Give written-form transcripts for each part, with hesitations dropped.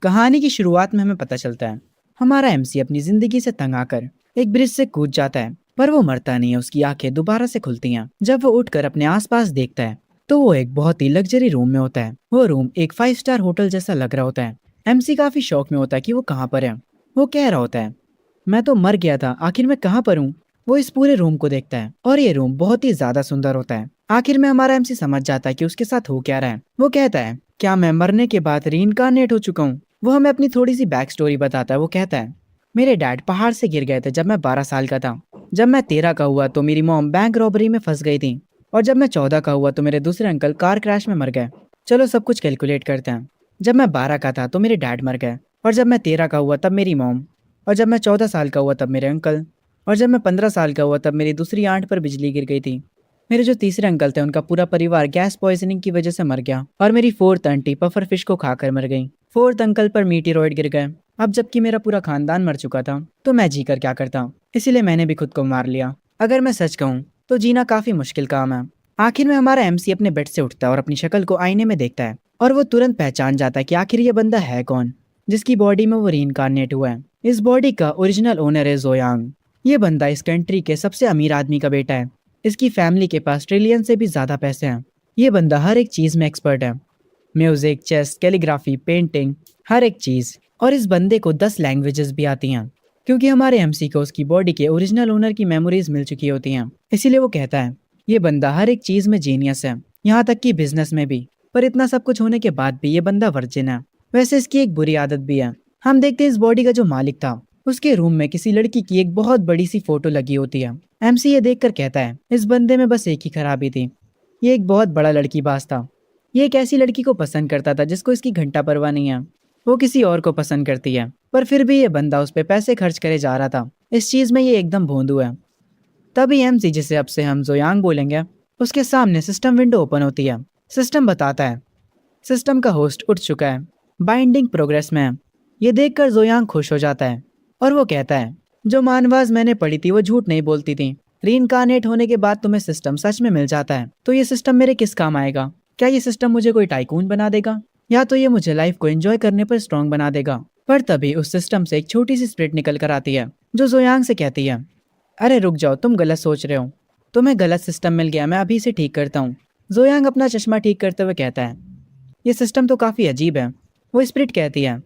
कहानी की शुरुआत में हमें पता चलता है हमारा एमसी अपनी जिंदगी से तंग आकर एक ब्रिज से कूद जाता है, पर वो मरता नहीं है। उसकी आंखें दोबारा से खुलती हैं जब वो उठकर अपने आसपास देखता है तो वो एक बहुत ही लग्जरी रूम में होता है। वो रूम एक 5 स्टार होटल जैसा लग रहा होता है। एमसी काफी शौक में होता है कि वो कहाँ पर है। वो कह रहा होता है, मैं तो मर गया था, आखिर मैं कहाँ पर हूँ। वो इस पूरे रूम को देखता है और ये रूम बहुत ही ज्यादा सुंदर होता है। आखिर में हमारा एमसी समझ जाता है कि उसके साथ हो क्या रहा है। वो कहता है, क्या मैं मरने के बाद रीइंकारनेट हो चुका हूँ। वो हमें अपनी थोड़ी सी बैक स्टोरी बताता है। वो कहता है, मेरे डैड पहाड़ से गिर गए थे जब मैं 12 साल का था। जब मैं 13 का हुआ तो मेरी मॉम बैंक रॉबरी में फंस गई थी। और जब मैं 14 का हुआ तो मेरे दूसरे अंकल कार क्रैश में मर गए। चलो सब कुछ कैलकुलेट करते हैं। जब मैं 12 का था तो मेरे डैड मर गए। और जब मैं 13 का हुआ तब मेरी मॉम। और जब मैं 14 साल का हुआ तब मेरे अंकल। और जब मैं 15 साल का हुआ तब मेरी दूसरी आंट पर बिजली गिर गई थी। मेरे जो तीसरे अंकल थे उनका पूरा परिवार गैस पॉइजनिंग की वजह से मर गया। और मेरी फोर्थ आंटी पफर फिश को खाकर मर गई। फोर्थ अंकल पर मीटेरॉइड गिर गए। अब जबकि मेरा पूरा खानदान मर चुका था तो मैं जी कर क्या करता। इसीलिए मैंने भी खुद को मार लिया। अगर मैं सच कहूँ तो जीना काफी मुश्किल काम है। आखिर में हमारा एमसी अपने बेड से उठता है और अपनी शक्ल को आईने में देखता है। और वो तुरंत पहचान जाता है कि आखिर ये बंदा है कौन जिसकी बॉडी में वो रीइंकारनेट हुआ है। इस बॉडी का ओरिजिनल ओनर है जोयांग। ये बंदा इस कंट्री के सबसे अमीर आदमी का बेटा है। इसकी फैमिली के पास ट्रिलियन से भी ज्यादा पैसे हैं। ये बंदा हर एक चीज में एक्सपर्ट है। म्यूजिक, चेस, कैलीग्राफी, पेंटिंग, हर एक चीज। और इस बंदे को 10 लैंग्वेजेस भी आती हैं। क्योंकि हमारे एमसी को उसकी बॉडी के ओरिजिनल ओनर की मेमोरीज मिल चुकी होती हैं। इसीलिए वो कहता है, ये बंदा हर एक चीज में जीनियस है, यहाँ तक कि बिजनेस में भी। पर इतना सब कुछ होने के बाद भी ये बंदा वर्जिन है। वैसे इसकी एक बुरी आदत भी है। हम देखते हैं इस बॉडी का जो मालिक था उसके रूम में किसी लड़की की एक बहुत बड़ी सी फोटो लगी होती है। एमसी ये देखकर कहता है, इस बंदे में बस एक ही खराबी थी, ये एक बहुत बड़ा लड़कीबाज था। ये एक ऐसी लड़की को पसंद करता था जिसको इसकी घंटा परवाह नहीं है। वो किसी और को पसंद करती है, पर फिर भी ये बंदा उस पर पैसे खर्च करे जा रहा था। इस चीज में ये एकदम भोंदू है। तभी एमसी, जिसे अब से हम जोयांग बोलेंगे, उसके सामने सिस्टम विंडो ओपन होती है। सिस्टम बताता है, सिस्टम का होस्ट उठ चुका है, बाइंडिंग प्रोग्रेस में है। ये देखकर जोयांग खुश हो जाता है और वो कहता है, जो मानवाज मैंने पढ़ी थी वो झूठ नहीं बोलती थी। रीइंकारनेट होने के बाद तुम्हें सिस्टम सच में मिल जाता है तो ये सिस्टम मेरे किस काम आएगा। क्या ये सिस्टम मुझे कोई टाइकून बना देगा, या तो ये मुझे लाइफ को एंजॉय करने पर स्ट्रांग बना देगा। पर तभी उस सिस्टम से एक छोटी सी स्प्रिट निकल कर आती है जो जोयांग से कहती है, अरे रुक जाओ, तुम गलत सोच रहे हो। तुम्हें गलत सिस्टम मिल गया, मैं अभी इसे ठीक करता हूँ। जोयांग अपना चश्मा ठीक करते हुए कहता है, ये सिस्टम तो काफी अजीब है। वो स्प्रिट कहती है,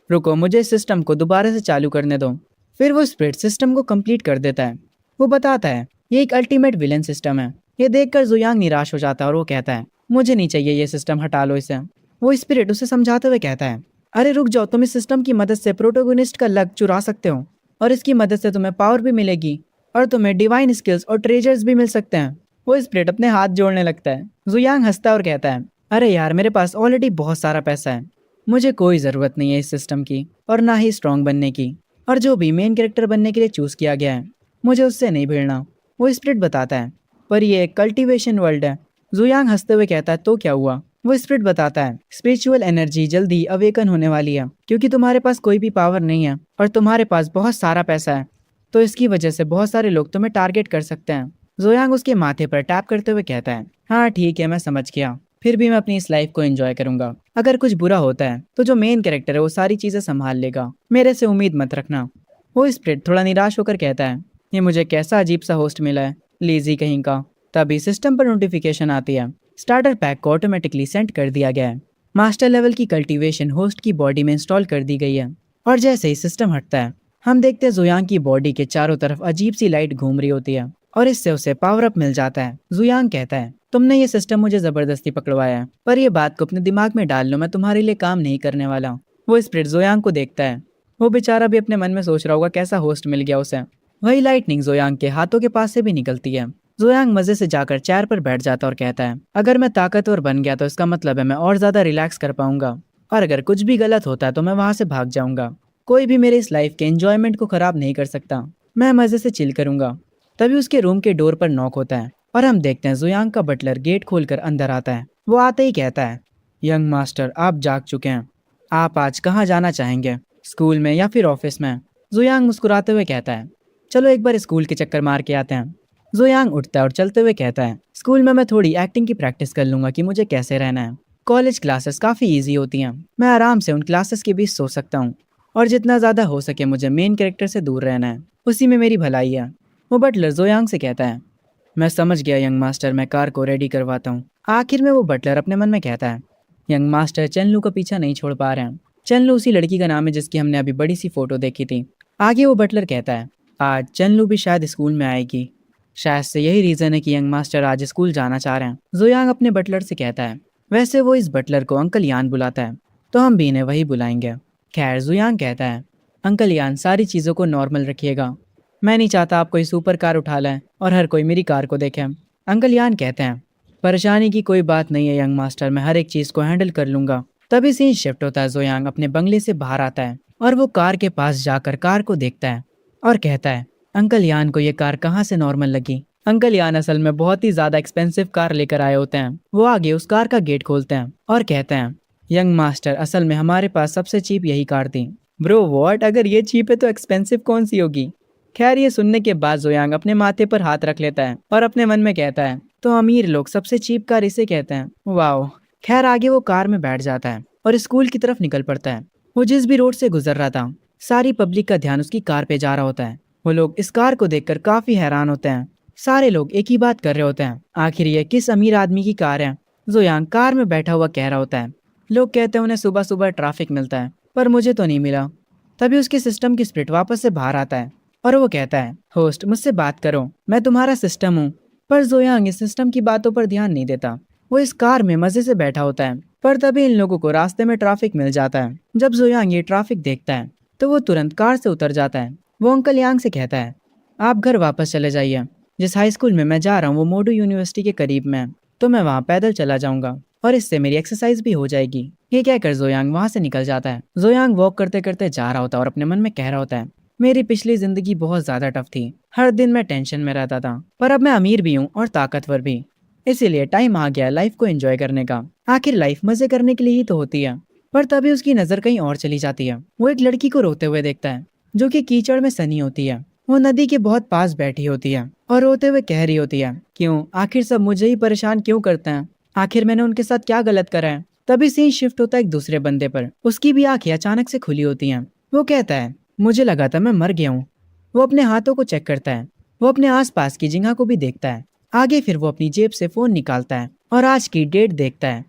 रुको, मुझे इस सिस्टम को दोबारा से चालू करने दो। फिर वो स्प्रिट सिस्टम को कंप्लीट कर देता है। वो बताता है, ये एक अल्टीमेट विलेन सिस्टम है। ये देखकर जोयांग निराश हो जाता है और वो कहता है, मुझे नहीं चाहिए ये सिस्टम, हटा लो इसे। वो स्पिरिट उसे समझाते हुए कहता है, अरे रुक जाओ, तुम इस सिस्टम की मदद से प्रोटोगोनिस्ट का लक चुरा सकते हो और इसकी मदद से तुम्हें पावर भी मिलेगी और तुम्हें डिवाइन स्किल्स और ट्रेजर्स भी मिल सकते हैं। वो स्पिरिट अपने हाथ जोड़ने लगता है। जोयांग हंसता है और कहता है, अरे यार, मेरे पास ऑलरेडी बहुत सारा पैसा है, मुझे कोई ज़रूरत नहीं है इस सिस्टम की और ना ही स्ट्रॉन्ग बनने की। और जो भी मेन कैरेक्टर बनने के लिए चूज़ किया गया है मुझे उससे नहीं भिड़ना। वो स्पिरिट बताता है, पर ये एक कल्टीवेशन वर्ल्ड है। जुयांग हंसते हुए कहता है, तो क्या हुआ। वो स्पिरिट बताता है, स्पिरिचुअल एनर्जी जल्दी अवेकन होने वाली है क्योंकि तुम्हारे पास कोई भी पावर नहीं है और तुम्हारे पास बहुत सारा पैसा है, तो इसकी वजह से बहुत सारे लोग तुम्हें टारगेट कर सकते हैं। जोयांग उसके माथे पर टैप करते हुए कहता है, हाँ ठीक है, मैं समझ गया, फिर भी मैं अपनी इस लाइफ को एंजॉय करूंगा। अगर कुछ बुरा होता है तो जो मेन कैरेक्टर है वो सारी चीजें संभाल लेगा, मेरे से उम्मीद मत रखना। वो स्प्रिट थोड़ा निराश होकर कहता है, ये मुझे कैसा अजीब सा होस्ट मिला है, लेजी कहीं का। तभी सिस्टम पर नोटिफिकेशन आती है, स्टार्टर पैक को ऑटोमेटिकली सेंड कर दिया गया है। मास्टर लेवल की कल्टीवेशन होस्ट की बॉडी में इंस्टॉल कर दी गई है। और जैसे ही सिस्टम हटता है हम देखते हैं जुयांग की बॉडी के चारों तरफ अजीब सी लाइट घूम रही होती है और इससे उसे पावर अप मिल जाता है। जुयांग कहता है, तुमने ये सिस्टम मुझे जबरदस्ती पकड़वाया है, पर ये बात को अपने दिमाग में डाल लो, मैं तुम्हारे लिए काम नहीं करने वाला। वो स्प्रिट जोयांग को देखता है। वो बेचारा भी अपने मन में सोच रहा होगा कैसा होस्ट मिल गया उसे। वही लाइटनिंग जोयांग के हाथों के पास से भी निकलती है। जोयांग मजे से जाकर चेयर पर बैठ जाता और कहता है, अगर मैं ताकतवर बन गया तो इसका मतलब है मैं और ज्यादा रिलैक्स कर पाऊंगा, और अगर कुछ भी गलत होता है तो मैं वहां से भाग जाऊंगा। कोई भी मेरे इस लाइफ के एंजॉयमेंट को खराब नहीं कर सकता, मैं मजे से चिल करूंगा। तभी उसके रूम के डोर पर नॉक होता है और हम देखते हैं जोयांग का बटलर गेट खोलकर अंदर आता है। वो आते ही कहता है, यंग मास्टर, आप जाग चुके हैं, आप आज कहाँ जाना चाहेंगे, स्कूल में या फिर ऑफिस में। जोयांग मुस्कुराते हुए कहता है, चलो एक बार स्कूल के चक्कर मार के आते हैं। जोयांग उठता है और चलते हुए कहता है, स्कूल में मैं थोड़ी एक्टिंग की प्रैक्टिस कर लूंगा कि मुझे कैसे रहना है। कॉलेज क्लासेस काफ़ी इजी होती हैं। मैं आराम से उन क्लासेस के बीच सो सकता हूँ और जितना ज़्यादा हो सके मुझे मेन कैरेक्टर से दूर रहना है, उसी में मेरी भलाई है। वो बटलर जोयांग से कहता है। मैं समझ गया यंग मास्टर, मैं कार को रेडी करवाता हूँ। आखिर में वो बटलर अपने मन में कहता है। यंग मास्टर चेनलू का पीछा नहीं छोड़ पा रहे हैं। चेनलू उसी लड़की का नाम है जिसकी हमने अभी बड़ी सी फोटो देखी थी। आगे वो बटलर कहता है, आज चेनलू भी शायद स्कूल में आएगी। शायद से यही रीज़न है कि यंग मास्टर आज स्कूल जाना चाह रहे हैं। जोयांग अपने बटलर से कहता है। वैसे वो इस बटलर को अंकल यान बुलाता है, तो हम भी इन्हें वही बुलाएंगे। खैर जोयांग कहता है, अंकल यान सारी चीज़ों को नॉर्मल रखिएगा। मैं नहीं चाहता आप कोई सुपर कार उठा लें और हर कोई मेरी कार को देखे। अंकल यान कहते हैं, परेशानी की कोई बात नहीं है यंग मास्टर, मैं हर एक चीज़ को हैंडल कर लूंगा। तभी सीन शिफ्ट होता है। जोयांग अपने बंगले से बाहर आता है और वो कार के पास जाकर कार को देखता है और कहता है, अंकल यान को ये कार कहाँ से नॉर्मल लगी। अंकल यान असल में बहुत ही ज्यादा एक्सपेंसिव कार लेकर आए होते हैं। वो आगे उस कार का गेट खोलते हैं और कहते हैं, यंग मास्टर असल में हमारे पास सबसे चीप यही कार थी। ब्रो व्हाट, अगर ये चीप है तो एक्सपेंसिव कौन सी होगी। खैर ये सुनने के बाद जोयांग अपने माथे पर हाथ रख लेता है और अपने मन में कहता है, तो अमीर लोग सबसे चीप कार इसे कहते हैं। वाओ। खैर आगे वो कार में बैठ जाता है और स्कूल की तरफ निकल पड़ता है। वो जिस भी रोड से गुजर रहा था, सारी पब्लिक का ध्यान उसकी कार पे जा रहा होता है। वो लोग इस कार को देखकर काफी हैरान होते हैं। सारे लोग एक ही बात कर रहे होते हैं, आखिर ये किस अमीर आदमी की कार है। जोयांग कार में बैठा हुआ कह रहा होता है। लोग कहते हैं उन्हें सुबह सुबह ट्रैफिक मिलता है, पर मुझे तो नहीं मिला। तभी उसके सिस्टम की स्प्रिट वापस से बाहर आता है और वो कहता है, होस्ट मुझसे बात करो, मैं तुम्हारा सिस्टम हूँ। पर जोयांग इस सिस्टम की बातों पर ध्यान नहीं देता। वो इस कार में मजे से बैठा होता है। पर तभी इन लोगों को रास्ते में ट्रैफिक मिल जाता है। जब जोयांग ये ट्रैफिक देखता है तो वो तुरंत कार से उतर जाता है। वो अंकल यांग से कहता है, आप घर वापस चले जाइए। जिस हाई स्कूल में मैं जा रहा हूँ वो मोडू यूनिवर्सिटी के करीब में है, तो मैं वहाँ पैदल चला जाऊंगा और इससे मेरी एक्सरसाइज भी हो जाएगी। ये कहकर जोयांग वहाँ से निकल जाता है। जोयांग वॉक करते करते जा रहा होता है और अपने मन में कह रहा होता है, मेरी पिछली जिंदगी बहुत ज्यादा टफ थी। हर दिन मैं टेंशन में रहता था, पर अब मैं अमीर भी हूँ और ताकतवर भी। इसीलिए टाइम आ गया लाइफ को एंजॉय करने का। आखिर लाइफ मजे करने के लिए ही तो होती है। पर तभी उसकी नजर कहीं और चली जाती है। वो एक लड़की को रोते हुए देखता है जो कि कीचड़ में सनी होती है। वो नदी के बहुत पास बैठी होती है और रोते हुए कह रही होती है, क्यों, आखिर सब मुझे ही परेशान क्यों करते हैं। आखिर मैंने उनके साथ क्या गलत करा है। तभी सीन शिफ्ट होता है एक दूसरे बंदे पर। उसकी भी आंखें अचानक से खुली होती हैं। वो कहता है, मुझे लगा था मैं मर गया हूँ। वो अपने हाथों को चेक करता है। वो अपने आसपास की जगह को भी देखता है। आगे फिर वो अपनी जेब से फोन निकालता है और आज की डेट देखता है,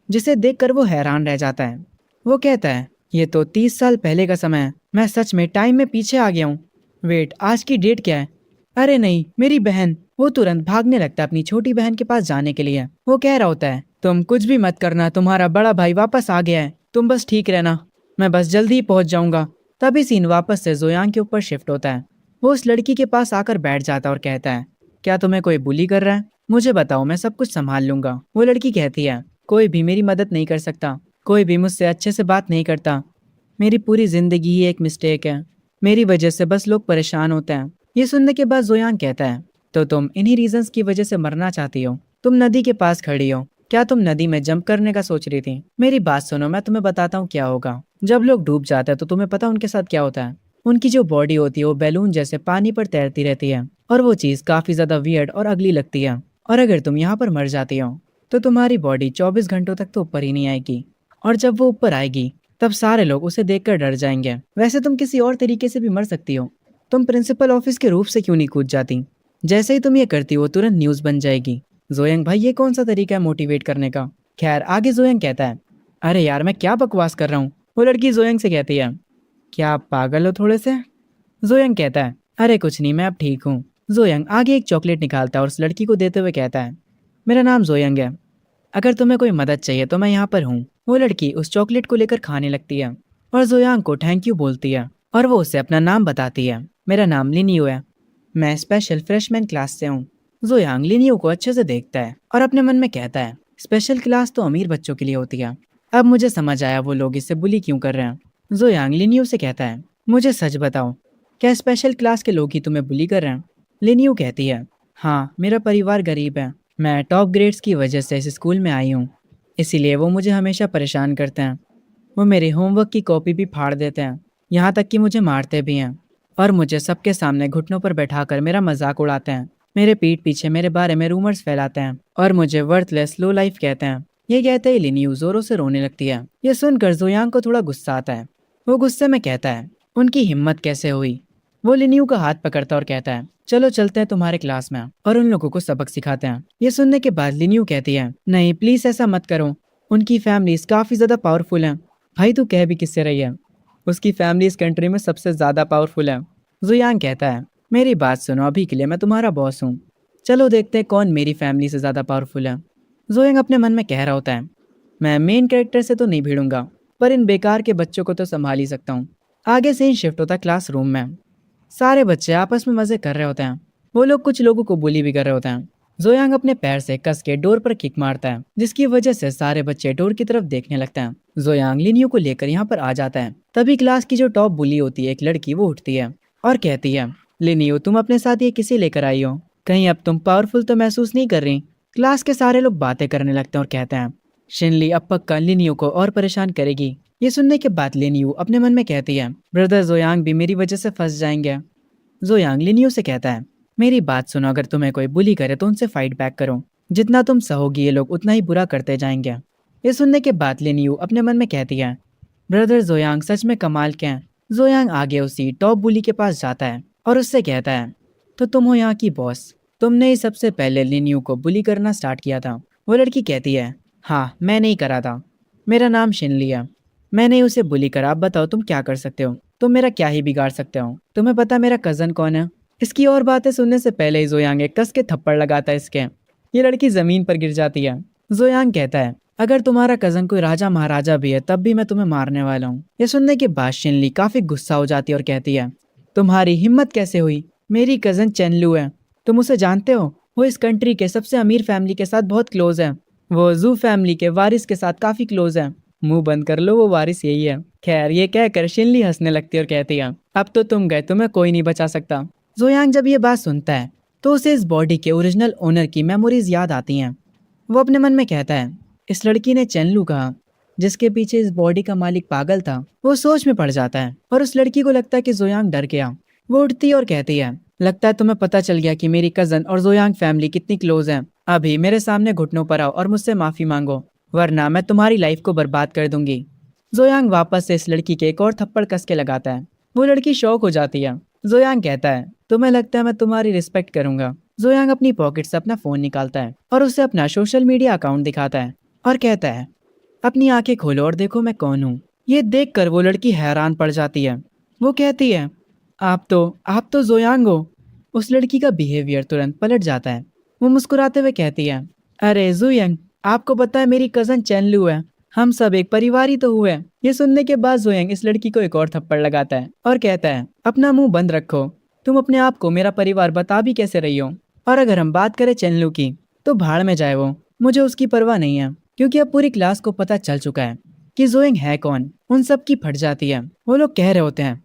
जिसे देखकर वो हैरान रह जाता है। वो कहता है, ये तो 30 साल पहले का समय है। मैं सच में टाइम में पीछे आ गया हूँ। वेट, आज की डेट क्या है। अरे नहीं, मेरी बहन। वो तुरंत भागने लगता है अपनी छोटी बहन के पास जाने के लिए। वो कह रहा होता है, तुम कुछ भी मत करना, तुम्हारा बड़ा भाई वापस आ गया है, तुम बस ठीक रहना, मैं बस जल्दी ही पहुंच जाऊंगा। तभी सीन वापस से जोयांग के ऊपर शिफ्ट होता है। वो उस लड़की के पास आकर बैठ जाता है और कहता है, क्या तुम्हें कोई बुली कर रहा है। मुझे बताओ, मैं सब कुछ संभाल लूंगा। वो लड़की कहती है, कोई भी मेरी मदद नहीं कर सकता, कोई भी मुझसे अच्छे से बात नहीं करता। मेरी पूरी जिंदगी ही एक मिस्टेक है, मेरी वजह से बस लोग परेशान होते हैं। ये सुनने के बाद जोयांग कहता है, तो तुम इन्हीं रीजंस की वजह से मरना चाहती हो। तुम नदी के पास खड़ी हो, क्या तुम नदी में जंप करने का सोच रही थी। मेरी बात सुनो, मैं तुम्हें बताता हूँ क्या होगा। जब लोग डूब जाते हैं तो तुम्हें पता उनके साथ क्या होता है। उनकी जो बॉडी होती है वो बैलून जैसे पानी पर तैरती रहती है और वो चीज काफी ज्यादा वियर्ड और अगली लगती है। और अगर तुम यहाँ पर मर जाती हो तो तुम्हारी बॉडी 24 घंटों तक तो ऊपर ही नहीं आएगी, और जब वो ऊपर आएगी तब सारे लोग उसे देखकर डर जाएंगे। वैसे तुम किसी और तरीके से भी मर सकती हो। तुम प्रिंसिपल ऑफिस के रूफ से क्यों नहीं कूद जाती। जैसे ही तुम ये करती हो तुरंत न्यूज बन जाएगी। जोयांग भाई, ये कौन सा तरीका है मोटिवेट करने का। खैर आगे जोयांग कहता है, अरे यार मैं क्या बकवास कर रहा हूँ। वो लड़की जोयांग से कहती है, क्या आप पागल हो थोड़े से। जोयांग कहता है, अरे कुछ नहीं, मैं अब ठीक हूँ। जोयांग आगे एक चॉकलेट निकालता है और उस लड़की को देते हुए कहता है, मेरा नाम जोयांग है, अगर तुम्हें कोई मदद चाहिए तो मैं यहाँ पर हूँ। वो लड़की उस चॉकलेट को लेकर खाने लगती है और जोयांग को थैंक यू बोलती है और वो उसे अपना नाम बताती है। मेरा नाम लिनियो है, मैं स्पेशल फ्रेशमैन क्लास से हूँ। जोयांग लिनियो को अच्छे से देखता है और अपने मन में कहता है, स्पेशल क्लास तो अमीर बच्चों के लिए होती है। अब मुझे समझ आया वो लोग इससे बुली क्यों कर रहे हैं। जोयांग लिनियो से कहता है, मुझे सच बताओ, क्या स्पेशल क्लास के लोग ही तुम्हें बुली कर रहे हैं। लिनियो कहती है, हाँ, मेरा परिवार गरीब है, मैं टॉप ग्रेड्स की वजह से इस स्कूल में आई हूँ, इसीलिए वो मुझे हमेशा परेशान करते हैं। वो मेरे होमवर्क की कॉपी भी फाड़ देते हैं, यहाँ तक कि मुझे मारते भी हैं और मुझे सबके सामने घुटनों पर बैठाकर मेरा मजाक उड़ाते हैं। मेरे पीठ पीछे मेरे बारे में रूमर्स फैलाते हैं और मुझे वर्थलेस लो लाइफ कहते हैं। ये कहते ही लिनियू जोरों से रोने लगती है। ये सुनकर जोयांग को थोड़ा गुस्सा आता है। वो गुस्से में कहता है, उनकी हिम्मत कैसे हुई। वो लिनियू का हाथ पकड़ता है और कहता है, चलो चलते हैं तुम्हारे क्लास में और उन लोगों को सबक सिखाते हैं। ये सुनने के बाद लिनियू कहती है, नहीं प्लीज ऐसा मत करो, उनकी फैमिली काफी ज्यादा पावरफुल है। भाई तू कह भी किससे रही है, उसकी फैमिली इस कंट्री में सबसे ज्यादा पावरफुल है। जुयांग कहता है, मेरी बात सुनो, अभी के लिए मैं तुम्हारा बॉस हूँ, चलो देखते हैं कौन मेरी फैमिली से ज्यादा पावरफुल है। जोयांग अपने मन में कह रहा होता है, मैं मेन कैरेक्टर से तो नहीं भिड़ूंगा, पर इन बेकार के बच्चों को तो संभाल ही सकता हूँ। आगे से ही शिफ्ट होता है क्लासरूम में। सारे बच्चे आपस में मजे कर रहे होते हैं। वो लोग कुछ लोगों को बुली भी कर रहे होते हैं। जोयांग अपने पैर से कस के डोर पर किक मारता है, जिसकी वजह से सारे बच्चे डोर की तरफ देखने लगते हैं। जोयांग लिनियो को लेकर यहाँ पर आ जाता है। तभी क्लास की जो टॉप बुली होती है, एक लड़की, वो उठती है और कहती है, लिनियो तुम अपने साथ ये किसे लेकर आई हो, कहीं अब तुम पावरफुल तो महसूस नहीं कर रही। क्लास के सारे लोग बातें करने लगते हैं और कहते हैं, शिनली अब पक्का लिनियो को और परेशान करेगी। ये सुनने के बाद लिनियो अपने मन में कहती है, ब्रदर जोयांग भी मेरी वजह से फंस जाएंगे। जोयांग लिनियो से कहता है, मेरी बात सुनो, अगर तुम्हें कोई बुली करे तो उनसे फाइट बैक करो, जितना तुम सहोगी ये लोग उतना ही बुरा करते जाएंगे। ये सुनने के बाद लिनियो अपने मन में कहती है, ब्रदर जोयांग सच में कमाल के हैं। जोयांग आगे उसी टॉप बुली के पास जाता है और उससे कहता है, तो तुम हो यहाँ की बॉस, तुमने ही सबसे पहले लिनियो को बुली करना स्टार्ट किया था। वो लड़की कहती है, हाँ मैंने ही करा था, मेरा नाम शिनली है, मैंने ही उसे बुली करा। अब बताओ तुम क्या कर सकते हो, तुम मेरा क्या ही बिगाड़ सकते हो, तुम्हें पता मेरा कजन कौन है। इसकी और बातें सुनने से पहले ही जोयांग एक कस के थप्पड़ लगाता है इसके। ये लड़की जमीन पर गिर जाती है। जोयांग कहता है, अगर तुम्हारा कजन कोई राजा महाराजा भी है तब भी मैं तुम्हें मारने वाला हूँ। ये सुनने के बाद शिनली काफी गुस्सा हो जाती है और कहती है, तुम्हारी हिम्मत कैसे हुई, मेरी कजन चेनलू है, तुम उसे जानते हो, वो इस कंट्री के सबसे अमीर फैमिली के साथ बहुत क्लोज है, वो जू फैमिली के वारिस के साथ काफी क्लोज है, मुंह बंद कर लो, वो वारिस यही है। खैर ये कहकर शिनली हंसने लगती है और कहती है, अब तो तुम गए, तुम्हें कोई नहीं बचा सकता। जोयांग जब ये बात सुनता है तो उसे इस बॉडी के ओरिजिनल ओनर की मेमोरीज याद आती हैं। वो अपने मन में कहता है, इस लड़की ने चेनलू कहा, जिसके पीछे इस बॉडी का मालिक पागल था। वो सोच में पड़ जाता है और उस लड़की को लगता है कि जोयांग डर गया। वो उठती है और कहती है, लगता है तुम्हें पता चल गया कि मेरी कजन और जोयांग फैमिली कितनी क्लोज है। अभी मेरे सामने घुटनों पर आओ और मुझसे माफी मांगो, वरना मैं तुम्हारी लाइफ को बर्बाद कर दूंगी। जोयांग वापस से इस लड़की के एक और थप्पड़ कस के लगाता है। वो लड़की शॉक हो जाती है। जोयांग कहता है, तुम्हें लगता है मैं तुम्हारी रिस्पेक्ट करूंगा। जोयांग अपनी पॉकेट से अपना फोन निकालता है और उसे अपना सोशल मीडिया अकाउंट दिखाता है और कहता है, अपनी आंखें खोलो और देखो मैं कौन हूँ। ये देखकर वो लड़की हैरान पड़ जाती है। वो कहती है, आप तो जोयांग हो। उस लड़की का बिहेवियर तुरंत पलट जाता है। वो मुस्कुराते हुए कहती है, अरे जोयांग, आपको पता है मेरी कजन चेनलू है, हम सब एक परिवार ही तो हुए। ये सुनने के बाद जोयांग इस लड़की को एक और थप्पड़ लगाता है और कहता है, अपना मुंह बंद रखो, तुम अपने आप को मेरा परिवार बता भी कैसे रही हो। और अगर हम बात करें चेनलू की, तो भाड़ में जाए वो, मुझे उसकी परवाह नहीं है, क्योंकि अब पूरी क्लास को पता चल चुका है कि जोयांग है कौन। उन सब की फट जाती है। वो लोग कह रहे होते हैं,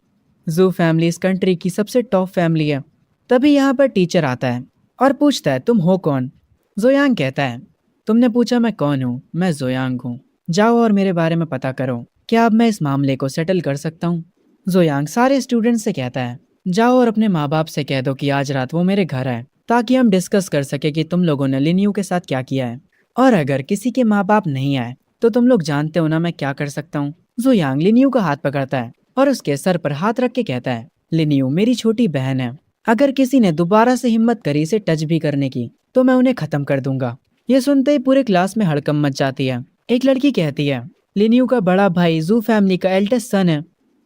जू फैमिली इस कंट्री की सबसे टॉप फैमिली है। तभी यहाँ पर टीचर आता है और पूछता है, तुम हो कौन। जोयांग कहता है, तुमने पूछा मैं कौन हूँ, मैं जोयांग हूँ, जाओ और मेरे बारे में पता करो, क्या अब मैं इस मामले को सेटल कर सकता हूँ। जोयांग सारे स्टूडेंट्स से कहता है, जाओ और अपने माँ बाप से कह दो कि आज रात वो मेरे घर आए, ताकि हम डिस्कस कर सके कि तुम लोगों ने लिनियो के साथ क्या किया है। और अगर किसी के माँ बाप नहीं आए तो तुम लोग जानते हो ना मैं क्या कर सकता हूँ। जोयांग लिनियो का हाथ पकड़ता है और उसके सर पर हाथ रख के कहता है, लिनियो मेरी छोटी बहन है, अगर किसी ने दोबारा से हिम्मत करी इसे टच भी करने की तो मैं उन्हें खत्म कर दूंगा। ये सुनते ही पूरे क्लास में हड़कंप मच जाती है। एक लड़की कहती है, लिनियो का बड़ा भाई जू फैमिली का एल्डेस्ट सन है,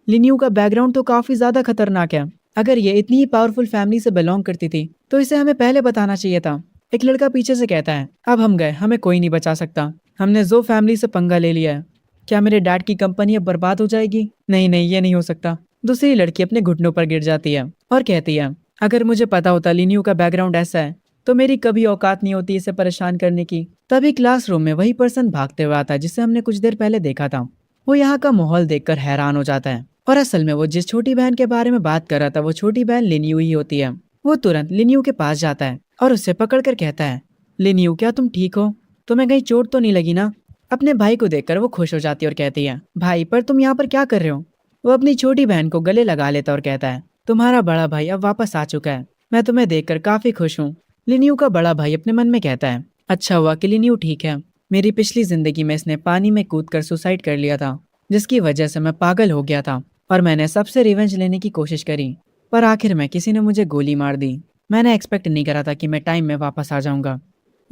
लिनियो का बैकग्राउंड तो काफी ज्यादा खतरनाक है, अगर ये इतनी ही पावरफुल फैमिली से बिलोंग करती थी तो इसे हमें पहले बताना चाहिए था। एक लड़का पीछे से कहता है, अब हम गए, हमें कोई नहीं बचा सकता, हमने जो फैमिली से पंगा ले लिया है, क्या मेरे डैड की कंपनी अब बर्बाद हो जाएगी। नहीं नहीं, ये नहीं हो सकता। दूसरी लड़की अपने घुटनों पर गिर जाती है और कहती है, अगर मुझे पता होता लिनियो का बैकग्राउंड ऐसा है तो मेरी कभी औकात नहीं होती इसे परेशान करने की। तभी क्लासरूम में वही पर्सन भागते हुए आता है जिसे हमने कुछ देर पहले देखा था। वो यहाँ का माहौल देखकर हैरान हो जाता है और असल में वो जिस छोटी बहन के बारे में बात कर रहा था वो छोटी बहन लिनियो ही होती है। वो तुरंत लिनियो के पास जाता है और उससे पकड़कर कहता है, लिनियो क्या तुम ठीक हो, तुम्हें कहीं चोट तो नहीं लगी ना। अपने भाई को देखकर वो खुश हो जाती है और कहती है, भाई पर तुम यहाँ पर क्या कर रहे हो। वो अपनी छोटी बहन को गले लगा लेता और कहता है, तुम्हारा बड़ा भाई अब वापस आ चुका है, मैं तुम्हें देखकर काफी खुश हूँ। लिनियो का बड़ा भाई अपने मन में कहता है, अच्छा हुआ कि लिनियो ठीक है, मेरी पिछली जिंदगी में इसने पानी में कूदकर सुसाइड कर लिया था, जिसकी वजह से मैं पागल हो गया था और मैंने सबसे रिवेंज लेने की कोशिश करी, पर आखिर में किसी ने मुझे गोली मार दी। मैंने एक्सपेक्ट नहीं करा था कि मैं टाइम में वापस आ जाऊंगा।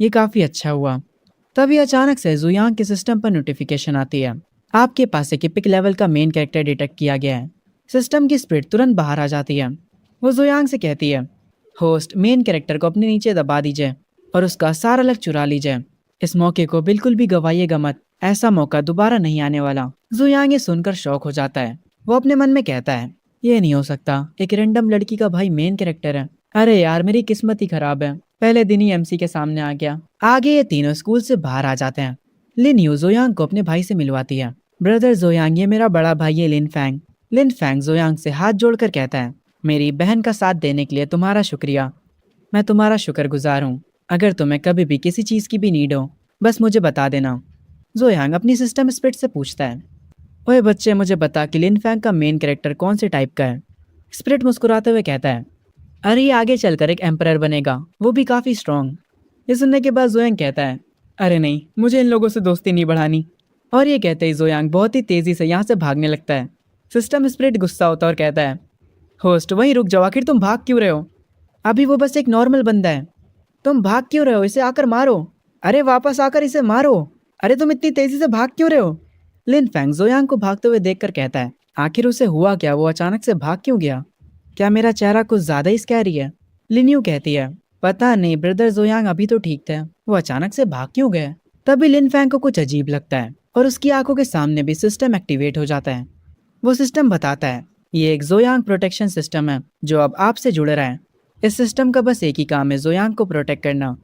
ये काफी अच्छा हुआ। तभी अचानक से जुयांग के सिस्टम पर नोटिफिकेशन आती है। आपके पास एक एपिक लेवल का मेन कैरेक्टर डिटेक्ट किया गया है। सिस्टम की स्प्रिट तुरंत बाहर आ जाती है। वो जुयांग से कहती है, होस्ट मेन कैरेक्टर को अपने नीचे दबा दीजिए और उसका सारा लक चुरा लीजिए। इस मौके को बिल्कुल भी गवाइएगा मत, ऐसा मौका दोबारा नहीं आने वाला। जुयांग ये सुनकर शॉक हो जाता है। वो अपने मन में कहता है, ये नहीं हो सकता, एक रैंडम लड़की का भाई मेन कैरेक्टर है। अरे यार, मेरी किस्मत ही खराब है, पहले दिन ही एमसी के सामने आ गया। आगे ये तीनों स्कूल से बाहर आ जाते हैं। लिन यू जोयांग को अपने भाई से मिलवाती है। ब्रदर जोयांग, ये मेरा बड़ा भाई है लिन फैंग। लिन फैंग जोयांग से हाथ जोड़कर कहता है, मेरी बहन का साथ देने के लिए तुम्हारा शुक्रिया। मैं तुम्हारा शुक्रगुजार हूँ। अगर तुम्हें कभी भी किसी चीज़ की भी नीड हो, बस मुझे बता देना। जोयांग अपनी सिस्टम स्पिरिट से पूछता है, ओए बच्चे, मुझे बता कि लिन फैंग का मेन कैरेक्टर कौन से टाइप का है। स्पिरिट मुस्कुराते हुए कहता है, अरे ये आगे चलकर एक एम्परर बनेगा, वो भी काफ़ी स्ट्रॉन्ग। ये सुनने के बाद जोयांग कहता है, अरे नहीं, मुझे इन लोगों से दोस्ती नहीं बढ़ानी। और ये कहते ही जोयांग बहुत ही तेज़ी से यहाँ से भागने लगता है। सिस्टम स्पिरिट गुस्सा होता है और कहता है, होस्ट वहीं रुक जाओ, आखिर तुम भाग क्यों रहे हो? अभी वो बस एक नॉर्मल बंदा है, तुम भाग क्यों रहे हो? इसे आकर मारो। अरे वापस आकर इसे मारो। अरे तुम इतनी तेजी से भाग क्यों रहे हो? लिन फैंग जोयांग को भागते हुए देखकर कहता है, आखिर उसे हुआ क्या? वो अचानक से भाग क्यों गया? क्या मेरा चेहरा कुछ ज्यादा ही स्कैरी है? लिन यू कहती है, पता नहीं ब्रदर जोयांग, अभी तो ठीक थे, वो अचानक से भाग क्यों गए? तभी लिन फैंग को कुछ अजीब लगता है और उसकी आंखों के सामने भी सिस्टम एक्टिवेट हो जाता है। वो सिस्टम बताता है, ये एक जोयांग प्रोटेक्शन सिस्टम है जो अब आपसे जुड़ रहा है। इस सिस्टम का बस एक ही काम है, जोयांग को प्रोटेक्ट करना।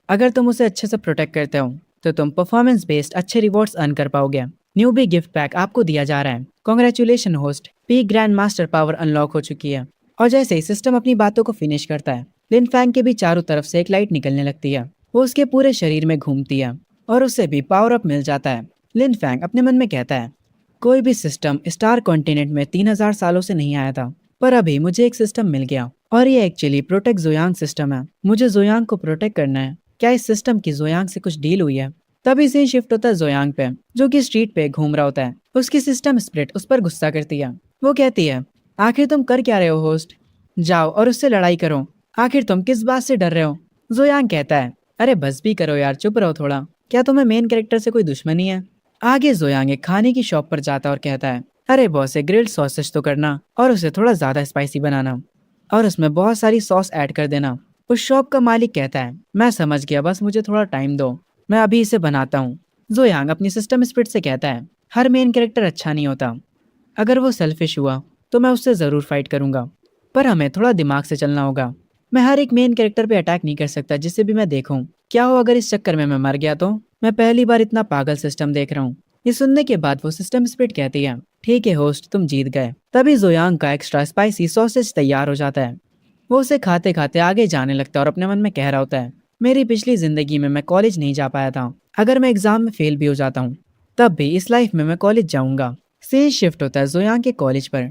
अगर तुम उसे अच्छे से प्रोटेक्ट करते हो तो तुम परफॉर्मेंस बेस्ड अच्छे रिवॉर्ड्स अर्न कर पाओगे। न्यूबी गिफ्ट पैक आपको दिया जा रहा है। Congratulation host, peak grand master power unlock हो चुकी है। और जैसे ही सिस्टम अपनी बातों को फिनिश करता है, लिन फैंग के भी चारों तरफ से एक लाइट निकलने लगती है। वो उसके पूरे शरीर में घूमती है और उसे भी पावर अप मिल जाता है। लिन फैंग अपने मन में कहता है, कोई भी सिस्टम स्टार कॉन्टिनेंट में 3000 सालों से नहीं आया था, पर अभी मुझे एक सिस्टम मिल गया और ये एक्चुअली प्रोटेक्ट जोयांग सिस्टम है। मुझे जोयांग को प्रोटेक्ट करना है। क्या इस सिस्टम की जोयांग से कुछ डील हुई है? तभी सीन शिफ्ट होता है जोयांग पे, जो कि स्ट्रीट पे घूम रहा होता है। उसकी सिस्टम स्प्रिट उस पर गुस्सा करती है। वो कहती है, आखिर तुम कर क्या रहे हो होस्ट? जाओ और उससे लड़ाई करो। आखिर तुम किस बात से डर रहे हो? जोयांग कहता है, अरे बस भी करो यार, चुप रहो थोड़ा। क्या तुम्हें मेन कैरेक्टर से कोई दुश्मनी है? आगे जोयांग एक खाने की शॉप पर जाता है और कहता है, अरे बॉस, एक ग्रिल्ड सॉसेज तो करना और उसे थोड़ा ज्यादा स्पाइसी बनाना और उसमें बहुत सारी सॉस ऐड कर देना। उस शॉप का मालिक कहता है, मैं समझ गया, बस मुझे थोड़ा टाइम दो, मैं अभी इसे बनाता हूँ। जोयांग अपनी सिस्टम स्पिरिट से कहता है, हर मेन कैरेक्टर अच्छा नहीं होता। अगर वो सेल्फिश हुआ तो मैं उससे ज़रूर फाइट करूंगा, पर हमें थोड़ा दिमाग से चलना होगा। मैं हर एक मेन कैरेक्टर पे अटैक नहीं कर सकता जिसे भी मैं देखूं। क्या हो अगर इस चक्कर में मैं मर गया तो? मैं पहली बार इतना पागल सिस्टम देख रहा हूँ। ये सुनने के बाद वो सिस्टम स्पिरिट कहती है, ठीक है होस्ट, तुम जीत गए। तभी जोयांग का एक्स्ट्रा स्पाइसी सॉसेज तैयार हो जाता है। वो उसे खाते खाते आगे जाने लगता है और अपने मन में कह रहा होता है, मेरी पिछली जिंदगी में मैं कॉलेज नहीं जा पाया था। अगर मैं एग्जाम में फेल भी हो जाता हूँ तब भी इस लाइफ में मैं कॉलेज जाऊंगा। सीन शिफ्ट होता है जोयांग के कॉलेज पर।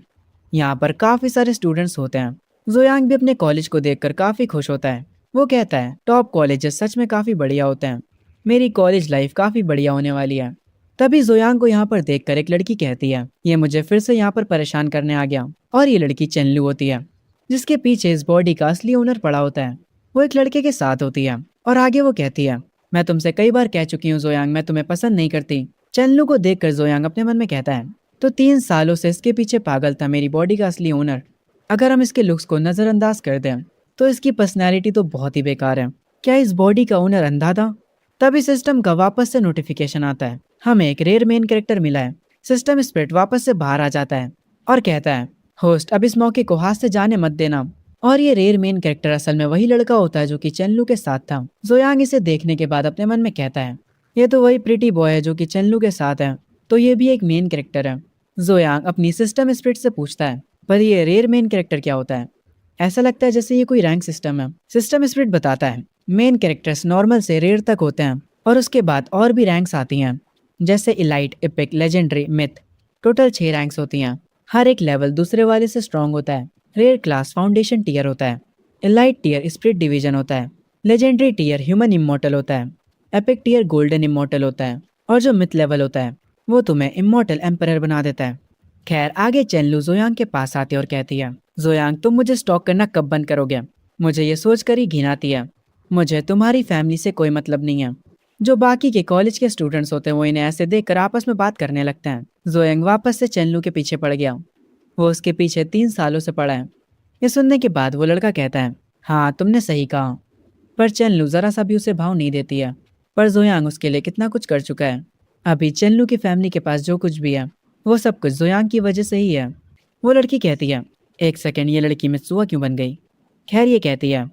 यहाँ पर काफी सारे स्टूडेंट्स होते हैं। जोयांग भी अपने कॉलेज को देखकर काफी खुश होता है। वो कहता है, टॉप कॉलेजेस सच में काफी बढ़िया होते हैं। मेरी कॉलेज लाइफ काफी बढ़िया होने वाली है। तभी जोयांग को यहाँ पर देखकर एक लड़की कहती है, ये मुझे फिर से यहाँ पर परेशान करने आ गया। और ये लड़की चेनलू होती है, जिसके पीछे इस बॉडी का असली ओनर पड़ा होता है। वो एक लड़के के साथ होती है और आगे वो कहती है, मैं तुमसे कई बार कह चुकी हूँ जोयांग, मैं तुम्हें पसंद नहीं करती। चेनलू को देखकर जोयांग अपने मन में कहता है, तो 3 सालों से इसके पीछे पागल था मेरी बॉडी का असली ओनर। अगर हम इसके लुक्स को नजरअंदाज कर दें तो इसकी पर्सनैलिटी तो बहुत ही बेकार है। क्या इस बॉडी का ओनर अंधा था? तभी सिस्टम का वापस से नोटिफिकेशन आता है, हमें एक रेयर मेन कैरेक्टर मिला है। सिस्टम स्पिरिट वापस से बाहर आ जाता है और कहता है, होस्ट अब इस मौके को हाथ से जाने मत देना। और ये रेयर मेन कैरेक्टर असल में वही लड़का होता है जो कि चेनलू के साथ था। जोयांग इसे देखने के बाद अपने मन में कहता है, ये तो वही प्रिटी बॉय है जो कि चेनलू के साथ है, तो ये भी एक मेन कैरेक्टर है। जोयांग अपनी सिस्टम स्पिरिट से पूछता है, पर ये रेयर मेन कैरेक्टर क्या होता है? ऐसा लगता है जैसे ये कोई रैंक सिस्टम है। सिस्टम स्पिरिट बताता है, मेन कैरेक्टर्स नॉर्मल से रेयर तक होते हैं और उसके बाद और भी रैंक्स आती हैं, जैसे elite, epic, legendary, myth. Total 6 ranks होती हैं। हर एक लेवल दूसरे वाले से स्ट्रॉन्ग होता है। रेयर क्लास फाउंडेशन टीयर होता है। इलाइट टीयर स्पिरिट डिवीजन होता है। लेजेंडरी टीयर ह्यूमन इमोर्टल होता है। एपिक टियर गोल्डन इमोर्टल होता है और जो मिथ लेवल होता है वो तुम्हें इमोर्टल एम्परर बना देता है। खैर आगे चेनलू जोयांग के पास आती है और कहती है, जोयांग तुम मुझे स्टॉक करना कब बंद करोगे? मुझे ये सोच कर ही घिन आती है। मुझे तुम्हारी फैमिली से कोई मतलब नहीं है। जो बाकी के कॉलेज के स्टूडेंट्स होते हैं वो इन्हें ऐसे देखकर आपस में बात करने लगते हैं। जोयांग वापस से चेनलू के पीछे पड़ गया। वो उसके पीछे 3 सालों से पड़ा है। ये सुनने के बाद वो लड़का कहता है, हाँ तुमने सही कहा। पर चेनलू जरा सा भी उसे भाव नहीं देती है। पर जोयांग उसके लिए कितना कुछ कर चुका है। अभी चेनलू की फैमिली के पास जो कुछ भी है वो सब कुछ जोयांग की वजह से ही है। वो लड़की कहती है, एक सेकंड, ये लड़की मित्सुआ क्यों बन गई? खैर ये कहती है,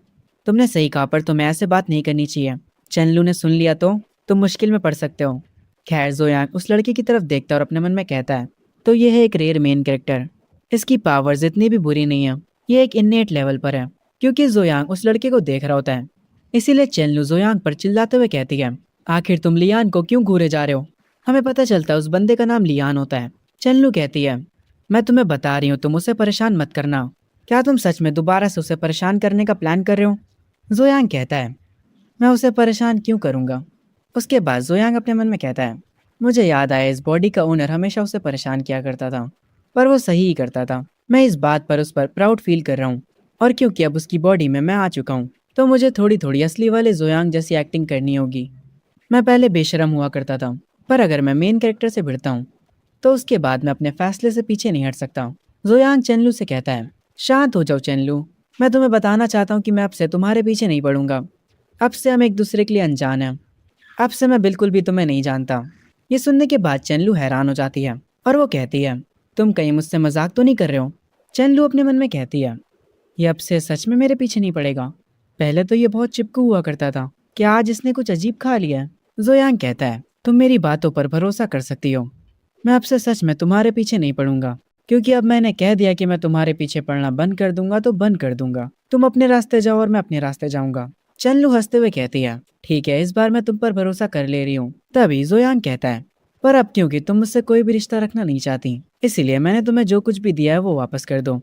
तुमने सही कहा पर तुम्हें ऐसे बात नहीं करनी चाहिए। चेनलू ने सुन लिया तो तुम मुश्किल में पड़ सकते हो। खैर जोयांग उस लड़की की तरफ देखता है और अपने मन में कहता है, तो ये है एक रेयर मेन कैरेक्टर। इसकी पावर्स इतनी भी बुरी नहीं है। ये एक इन्नेट लेवल पर है। क्योंकि जोयांग उस लड़के को देख रहा होता है इसीलिए चेनलू जोयांग पर चिल्लाते हुए कहती है, आखिर तुम लियान को क्यों घूरे जा रहे हो? हमें पता चलता है उस बंदे का नाम लियान होता है। चेनलू कहती है, मैं तुम्हें बता रही हूँ तुम उसे परेशान मत करना। क्या तुम सच में दोबारा से उसे परेशान करने का प्लान कर रहे हो? जोयांग कहता है, मैं उसे परेशान क्यों करूँगा? उसके बाद जोयांग अपने मन में कहता है, मुझे याद आया इस बॉडी का ओनर हमेशा उसे परेशान किया करता था। पर वो सही ही करता था। मैं इस बात पर उस पर प्राउड फील कर रहा हूँ। और क्योंकि अब उसकी बॉडी में मैं आ चुका हूँ तो मुझे थोड़ी थोड़ी असली वाले जोयांग जैसी एक्टिंग करनी होगी। मैं पहले बेशरम हुआ करता था पर अगर मैं मेन कैरेक्टर से भिड़ता हूँ तो उसके बाद मैं अपने फैसले से पीछे नहीं हट सकता। जोयांग चेनलू से कहता है, शांत हो जाओ चेनलू। मैं तुम्हें बताना चाहता हूँ कि मैं अब से तुम्हारे पीछे नहीं पड़ूंगा। अब से हम एक दूसरे के लिए अनजान हैं। अब से मैं बिल्कुल भी तुम्हें नहीं जानता। ये सुनने के बाद चेनलू हैरान हो जाती है और वो कहती है, तुम कहीं मुझसे मजाक तो नहीं कर रहे हो? चेनलू अपने मन में कहती है, ये अब से सच में मेरे पीछे नहीं पड़ेगा। पहले तो ये बहुत चिपकू हुआ करता था। क्या आज इसने कुछ अजीब खा लिया है? जोयांग कहता है, तुम मेरी बातों पर भरोसा कर सकती हो। मैं अब से सच में तुम्हारे पीछे नहीं पड़ूंगा। क्योंकि अब मैंने कह दिया कि मैं तुम्हारे पीछे पड़ना बंद कर दूंगा तो बंद कर दूंगा। तुम अपने रास्ते जाओ और मैं अपने रास्ते जाऊंगा। चेनलू हंसते हुए कहती है, ठीक है इस बार मैं तुम पर भरोसा कर ले रही हूँ। तभी जोयांग कहता है, पर अब क्योंकि तुम मुझसे कोई भी रिश्ता रखना नहीं चाहती इसीलिए मैंने तुम्हें जो कुछ भी दिया है वो वापस कर दो।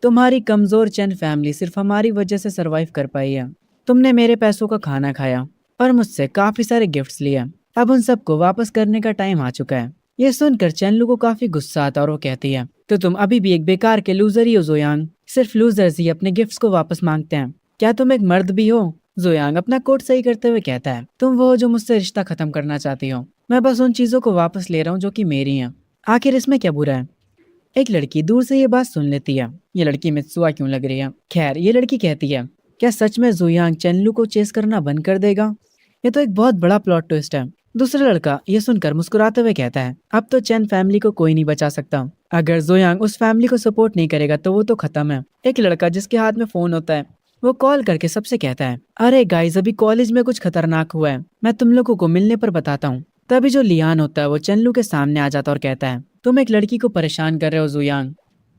तुम्हारी कमजोर चैन फैमिली सिर्फ हमारी वजह से सरवाइव कर पाई है। तुमने मेरे पैसों का खाना खाया और मुझसे काफी सारे गिफ्ट्स लिए। अब उन सबको वापस करने का टाइम आ चुका है। ये सुनकर चेनलू को काफी गुस्सा आता और वो कहती है, तो तुम अभी भी एक बेकार के लूजर ही हो जोयांग। सिर्फ लूजर्स ही अपने गिफ्ट्स को वापस मांगते हैं। क्या तुम एक मर्द भी हो? जोयांग अपना कोट सही करते हुए कहता है, तुम वो हो जो मुझसे रिश्ता खत्म करना चाहती हो। मैं बस उन चीजों को वापस ले रहा हूँ जो कि मेरी हैं। आखिर इसमें क्या बुरा है? एक लड़की दूर से ये बात सुन लेती है। ये लड़की मित्सुआ क्यों लग रही है? खैर ये लड़की कहती है, क्या सच में जोयांग चेनलू को चेस करना बंद कर देगा? ये तो एक बहुत बड़ा प्लॉट ट्विस्ट है। दूसरा लड़का ये सुनकर मुस्कुराते हुए कहता है, अब तो चैन फैमिली को कोई नहीं बचा सकता। अगर जोयांग उस फैमिली को सपोर्ट नहीं करेगा तो वो तो खत्म है। एक लड़का जिसके हाथ में फोन होता है वो कॉल करके सबसे कहता है, अरे गाइस अभी कॉलेज में कुछ खतरनाक हुआ है, मैं तुम लोगों को मिलने पर बताता हूँ। तभी जो लियान होता है वो चेनलू के सामने आ जाता और कहता है, तुम एक लड़की को परेशान कर रहे हो जोयांग।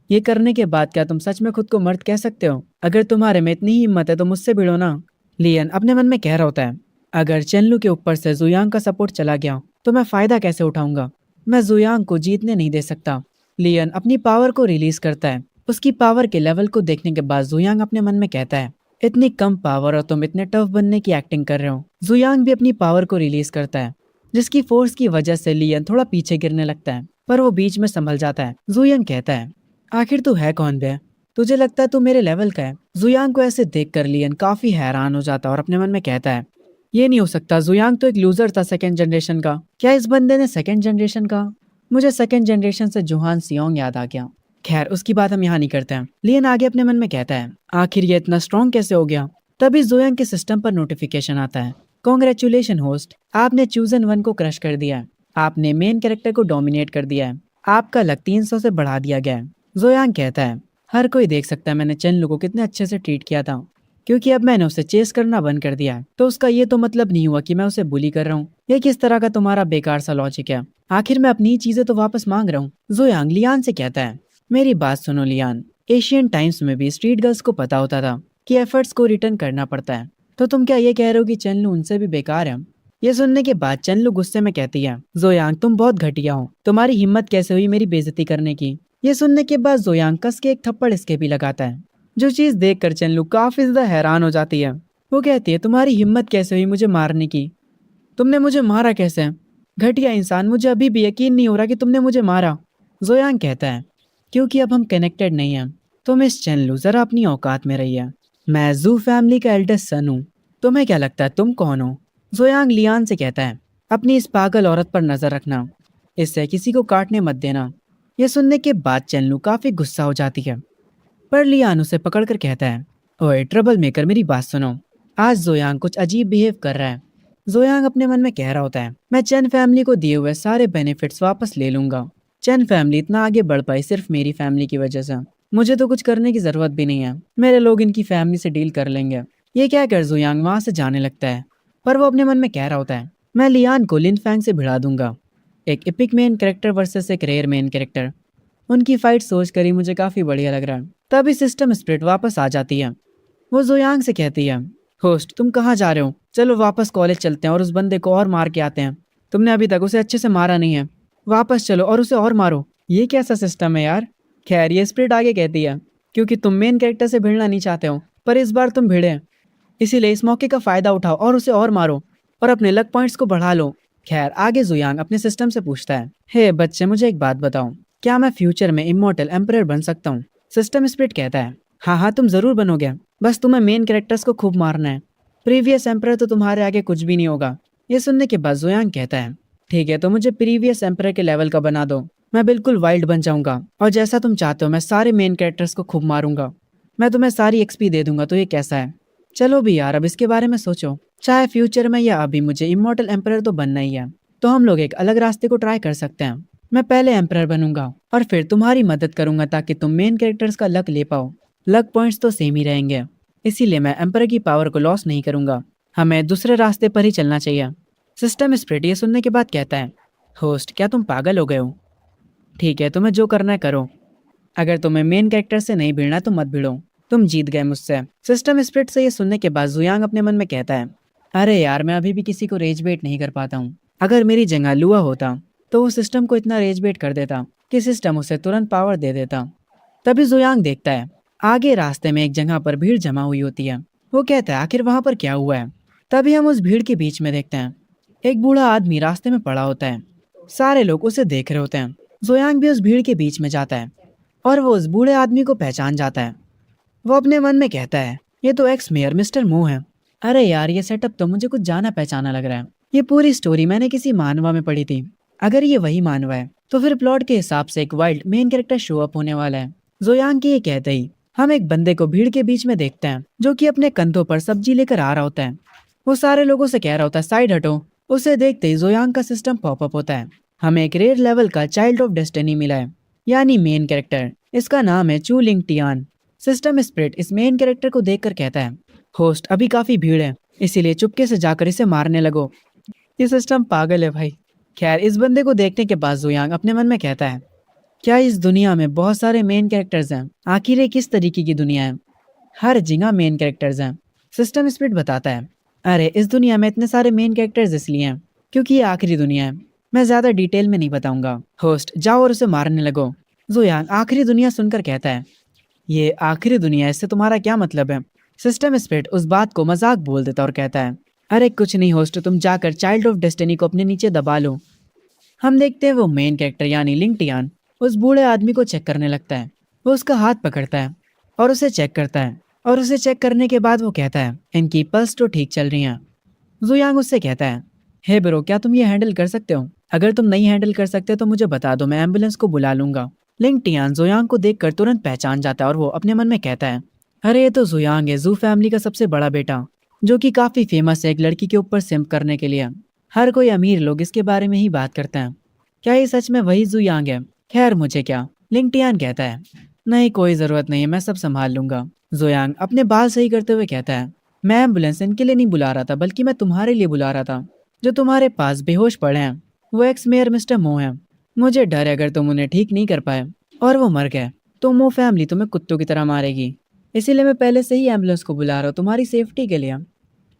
ये करने के बाद क्या तुम सच में खुद को मर्द कह सकते हो? अगर तुम्हारे में इतनी ही हिम्मत है तो मुझसे भिड़ो ना। लियन अपने मन में कह रहा होता है, अगर चेनलू के ऊपर से जुयांग का सपोर्ट चला गया तो मैं फायदा कैसे उठाऊंगा? मैं जुयांग को जीतने नहीं दे सकता। लियन अपनी पावर को रिलीज करता है। उसकी पावर के लेवल को देखने के बाद जुयांग अपने मन में कहता है, इतनी कम पावर और तुम इतने टफ बनने की एक्टिंग कर रहे हो। जुयांग भी अपनी पावर को रिलीज करता है जिसकी फोर्स की वजह से लियन थोड़ा पीछे गिरने लगता है पर वो बीच में संभल जाता है। जुयांग कहता है, आखिर तू है कौन बे? तुझे लगता है तू मेरे लेवल का है? जुयांग को ऐसे देखकर लियन काफी हैरान हो जाता है और अपने मन में कहता है, ये नहीं हो सकता, जुयांग तो एक लूजर था सेकंड जनरेशन का। क्या इस बंदे ने सेकंड जनरेशन का? मुझे सेकंड जनरेशन से जोहान सियोंग याद आ गया। खैर उसकी बात हम यहाँ नहीं करते हैं। लियन आगे अपने मन में कहता है, आखिर ये इतना स्ट्रॉन्ग कैसे हो गया? तभी जोयांग के सिस्टम पर नोटिफिकेशन आता है, कॉन्ग्रेचुलेशन होस्ट, आपने चूजन वन को क्रश कर दिया है। आपने मेन कैरेक्टर को डोमिनेट कर दिया है। आपका लक 300 से बढ़ा दिया गया है। जोयांग कहता है, हर कोई देख सकता है मैंने चेनलू को कितने अच्छे से ट्रीट किया था। क्योंकि अब मैंने उसे चेस करना बंद कर दिया है तो उसका ये तो मतलब नहीं हुआ कि मैं उसे बुली कर रहा हूँ। ये किस तरह का तुम्हारा बेकार सा लॉजिक है? आखिर मैं अपनी चीजें तो वापस मांग रहा हूँ। जोयांग लियान से कहता है, मेरी बात सुनो लियान, एशियन टाइम्स में भी स्ट्रीट गर्ल्स को पता होता था कि एफर्ट्स को रिटर्न करना पड़ता है। तो तुम क्या ये कह रहे हो कि चेनलू उनसे भी बेकार है? ये सुनने के बाद चेनलू गुस्से में कहती है, जोयांग तुम बहुत घटिया हो, तुम्हारी हिम्मत कैसे हुई मेरी बेइज्जती करने की? ये सुनने के बाद जोयांग कस के एक थप्पड़ इसके भी लगाता है जो चीज देखकर चेनलू काफी ज्यादा हैरान हो जाती है। वो कहती है, तुम्हारी हिम्मत कैसे हुई मुझे मारने की? तुमने मुझे मारा कैसे? घटिया इंसान, मुझे अभी भी यकीन नहीं हो रहा कि तुमने मुझे मारा। जोयांग कहता है, क्योंकि अब हम कनेक्टेड नहीं हैं। तो मिस चेनलू, जरा अपनी औकात में रहिए। मैं जू फैमिली का एल्डेस्ट सन हूँ। तुम्हें क्या लगता है तुम कौन हो? जोयांग लियान से कहता है, अपनी इस पागल औरत पर नजर रखना, इससे किसी को काटने मत देना। यह सुनने के बाद चेनलू काफी गुस्सा हो जाती है, पर लियान उसे पकड़कर कहता है, ओए ट्रबल मेकर, मेरी बात सुनो। आज जोयांग कुछ अजीब बिहेव कर रहा है। जोयांग अपने मन में कह रहा होता है, मैं चैन फैमिली को दिए हुए सारे बेनिफिट्स वापस ले लूंगा। चैन फैमिली इतना आगे बढ़ पाई सिर्फ मेरी फैमिली की वजह से। मुझे तो कुछ करने की जरूरत भी नहीं है, मेरे लोग इनकी फैमिली से डील कर लेंगे। ये क्या कर जोयांग वहां से जाने लगता है, पर वो अपने मन में कह रहा होता है, मैं लियान को लिन फैंग से भिड़ा दूंगा। एक एपिक मेन कैरेक्टर वर्सेस एक रेयर मेन कैरेक्टर। उनकी फाइट सोच कर ही मुझे काफी बढ़िया लग रहा है। तभी सिस्टम स्प्रिट वापस आ जाती है। वो जोयांग से कहती है, होस्ट तुम कहाँ जा रहे हो? चलो वापस कॉलेज चलते हैं और उस बंदे को और मार के आते हैं। तुमने अभी तक उसे अच्छे से मारा नहीं है। वापस चलो और उसे और मारो। ये कैसा सिस्टम है यार? खैर ये स्प्रिट आगे कहती है, क्योंकि तुम मेन कैरेक्टर से भिड़ना नहीं चाहते हो, पर इस बार तुम भिड़े, इसीलिए इस मौके का फायदा उठाओ और उसे और मारो और अपने लक पॉइंट्स को बढ़ा लो। खैर आगे जुयांग अपने सिस्टम से पूछता है, हे बच्चे मुझे एक बात बताओ, क्या मैं फ्यूचर में इमॉर्टल एम्परर बन सकता हूँ? सिस्टम स्प्रिट कहता है, हाँ हाँ तुम जरूर बनोगे, बस तुम्हें मेन कैरेक्टर्स को खूब मारना है। प्रीवियस एम्परर तो तुम्हारे आगे कुछ भी नहीं होगा। ये सुनने के बाद जुयांग कहता है, ठीक है तो मुझे प्रीवियस एम्परर के लेवल का बना दो, मैं बिल्कुल वाइल्ड बन जाऊंगा और जैसा तुम चाहते हो मैं सारे मेन कैरेक्टर्स को खूब मारूंगा। मैं तुम्हें सारी एक्सपी दे दूंगा, तो ये कैसा है? चलो भी यार अब इसके बारे में सोचो, चाहे फ्यूचर में या अभी मुझे इमॉर्टल एम्परर तो बनना ही है, तो हम लोग एक अलग रास्ते को ट्राई कर सकते हैं। मैं पहले एम्परर बनूंगा और फिर तुम्हारी मदद करूंगा ताकि तुम मेन कैरेक्टर्स का लक ले पाओ। लक पॉइंट्स तो सेम ही रहेंगे, इसीलिए मैं एम्परर की पावर को लॉस नहीं करूंगा। हमें दूसरे रास्ते पर ही चलना चाहिए। सिस्टम स्प्रिट ये सुनने के बाद कहता है, होस्ट क्या तुम पागल हो गए हो? ठीक है तुम्हें जो करना है करो, अगर तुम्हें मेन कैरेक्टर से नहीं भिड़ना तो मत भिड़ो, तुम जीत गए मुझसे। सिस्टम स्प्रिट से ये सुनने के बाद जुयांग अपने मन में कहता है, अरे यार मैं अभी भी किसी को रेज बेट नहीं कर पाता हूँ। अगर मेरी जगह लुआ होता तो वो सिस्टम को इतना रेज बेट कर देता कि सिस्टम उसे तुरंत पावर दे देता। तभी जुयांग देखता है आगे रास्ते में एक जगह पर भीड़ जमा हुई होती है। वो कहता है, आखिर वहां पर क्या हुआ है? तभी हम उस भीड़ के बीच में देखते हैं एक बूढ़ा आदमी रास्ते में पड़ा होता है। सारे लोग उसे देख रहे होते हैं। जुयांग भी उस भीड़ के बीच में जाता है और वो उस बूढ़े आदमी को पहचान जाता है। वो अपने मन में कहता है, ये तो एक्स मेयर मिस्टर मू है। अरे यार ये सेटअप तो मुझे कुछ जाना पहचाना लग रहा है। ये पूरी स्टोरी मैंने किसी मानवा में पढ़ी थी। अगर ये वही मानवा है तो फिर प्लॉट के हिसाब से एक wild main character show up होने वाला है। जोयांग की ये कहते ही हम एक बंदे को भीड़ के बीच में देखते हैं जो कि अपने कंधों पर सब्जी लेकर आ रहा होता है। वो सारे लोगों से कह रहा होता है, साइड हटो। उसे देखते ही जोयांग का सिस्टम पॉपअप होता है। हमें एक रेयर लेवल का चाइल्ड ऑफ डेस्टिनी मिला है, यानी मेन कैरेक्टर। इसका नाम है चू लिंग टियान। सिस्टम स्प्रिट इस मेन कैरेक्टर को देखकर कहता है, होस्ट अभी काफी भीड़ है, इसीलिए चुपके से जाकर इसे मारने लगो। ये सिस्टम पागल है भाई। खैर इस बंदे को देखने के बाद जुयांग अपने मन में कहता है, क्या इस दुनिया में बहुत सारे मेन कैरेक्टर्स हैं? आखिर ये किस तरीके की दुनिया है? हर जगह मेन कैरेक्टर्स हैं। सिस्टम स्प्रिट बताता है, अरे इस दुनिया में इतने सारे मेन कैरेक्टर्स इसलिए हैं क्योंकि ये आखिरी दुनिया है। मैं ज्यादा डिटेल में नहीं बताऊंगा। होस्ट जाओ और उसे मारने लगो। जुयांग आखिरी दुनिया सुनकर कहता है, ये आखिरी दुनिया, इससे तुम्हारा क्या मतलब है? सिस्टम स्प्रिट उस बात को मजाक बोल देता और कहता है, अरे कुछ नहीं होस्ट, तुम जाकर चाइल्ड ऑफ डेस्टिनी को अपने नीचे दबा लो। हम देखते हैं वो मेन कैरेक्टर यानी लिंग टियान उस बूढ़े आदमी को चेक करने लगता है। वो उसका हाथ पकड़ता है और उसे चेक करता है, और उसे चेक करने के बाद वो कहता है, इनकी पल्स तो ठीक चल रही हैं। जुयांग उससे कहता है, हे ब्रो क्या तुम ये हैंडल कर सकते हो? अगर तुम नहीं हैंडल कर सकते तो मुझे बता दो, मैं एम्बुलेंस को बुला लूंगा। लिंग टियान जुयांग को देखकर तुरंत पहचान जाता है और वो अपने मन में कहता है, अरे ये तो जुयांग है, जू फैमिली का सबसे बड़ा बेटा, जो कि काफी फेमस है एक लड़की के ऊपर सिम्प करने के लिए। हर कोई अमीर लोग इसके बारे में ही बात करते हैं। क्या ये सच में वही जुयांग है? खैर मुझे क्या, लिंग टियान कहता है, नहीं कोई जरूरत नहीं है, मैं सब संभाल लूंगा। जुयांग अपने बाल सही करते हुए कहता है, मैं एम्बुलेंस इनके लिए नहीं बुला रहा था, बल्कि मैं तुम्हारे लिए बुला रहा था। जो तुम्हारे पास बेहोश पड़े हैं वो एक्स मेयर मिस्टर मो है। मुझे डर है अगर तुम उन्हें ठीक नहीं कर पाए और वो मर गए तो मो फैमिली तुम्हें कुत्तों की तरह मारेगी। इसीलिए मैं पहले से ही एम्बुलेंस को बुला रहा हूँ तुम्हारी सेफ्टी के लिए।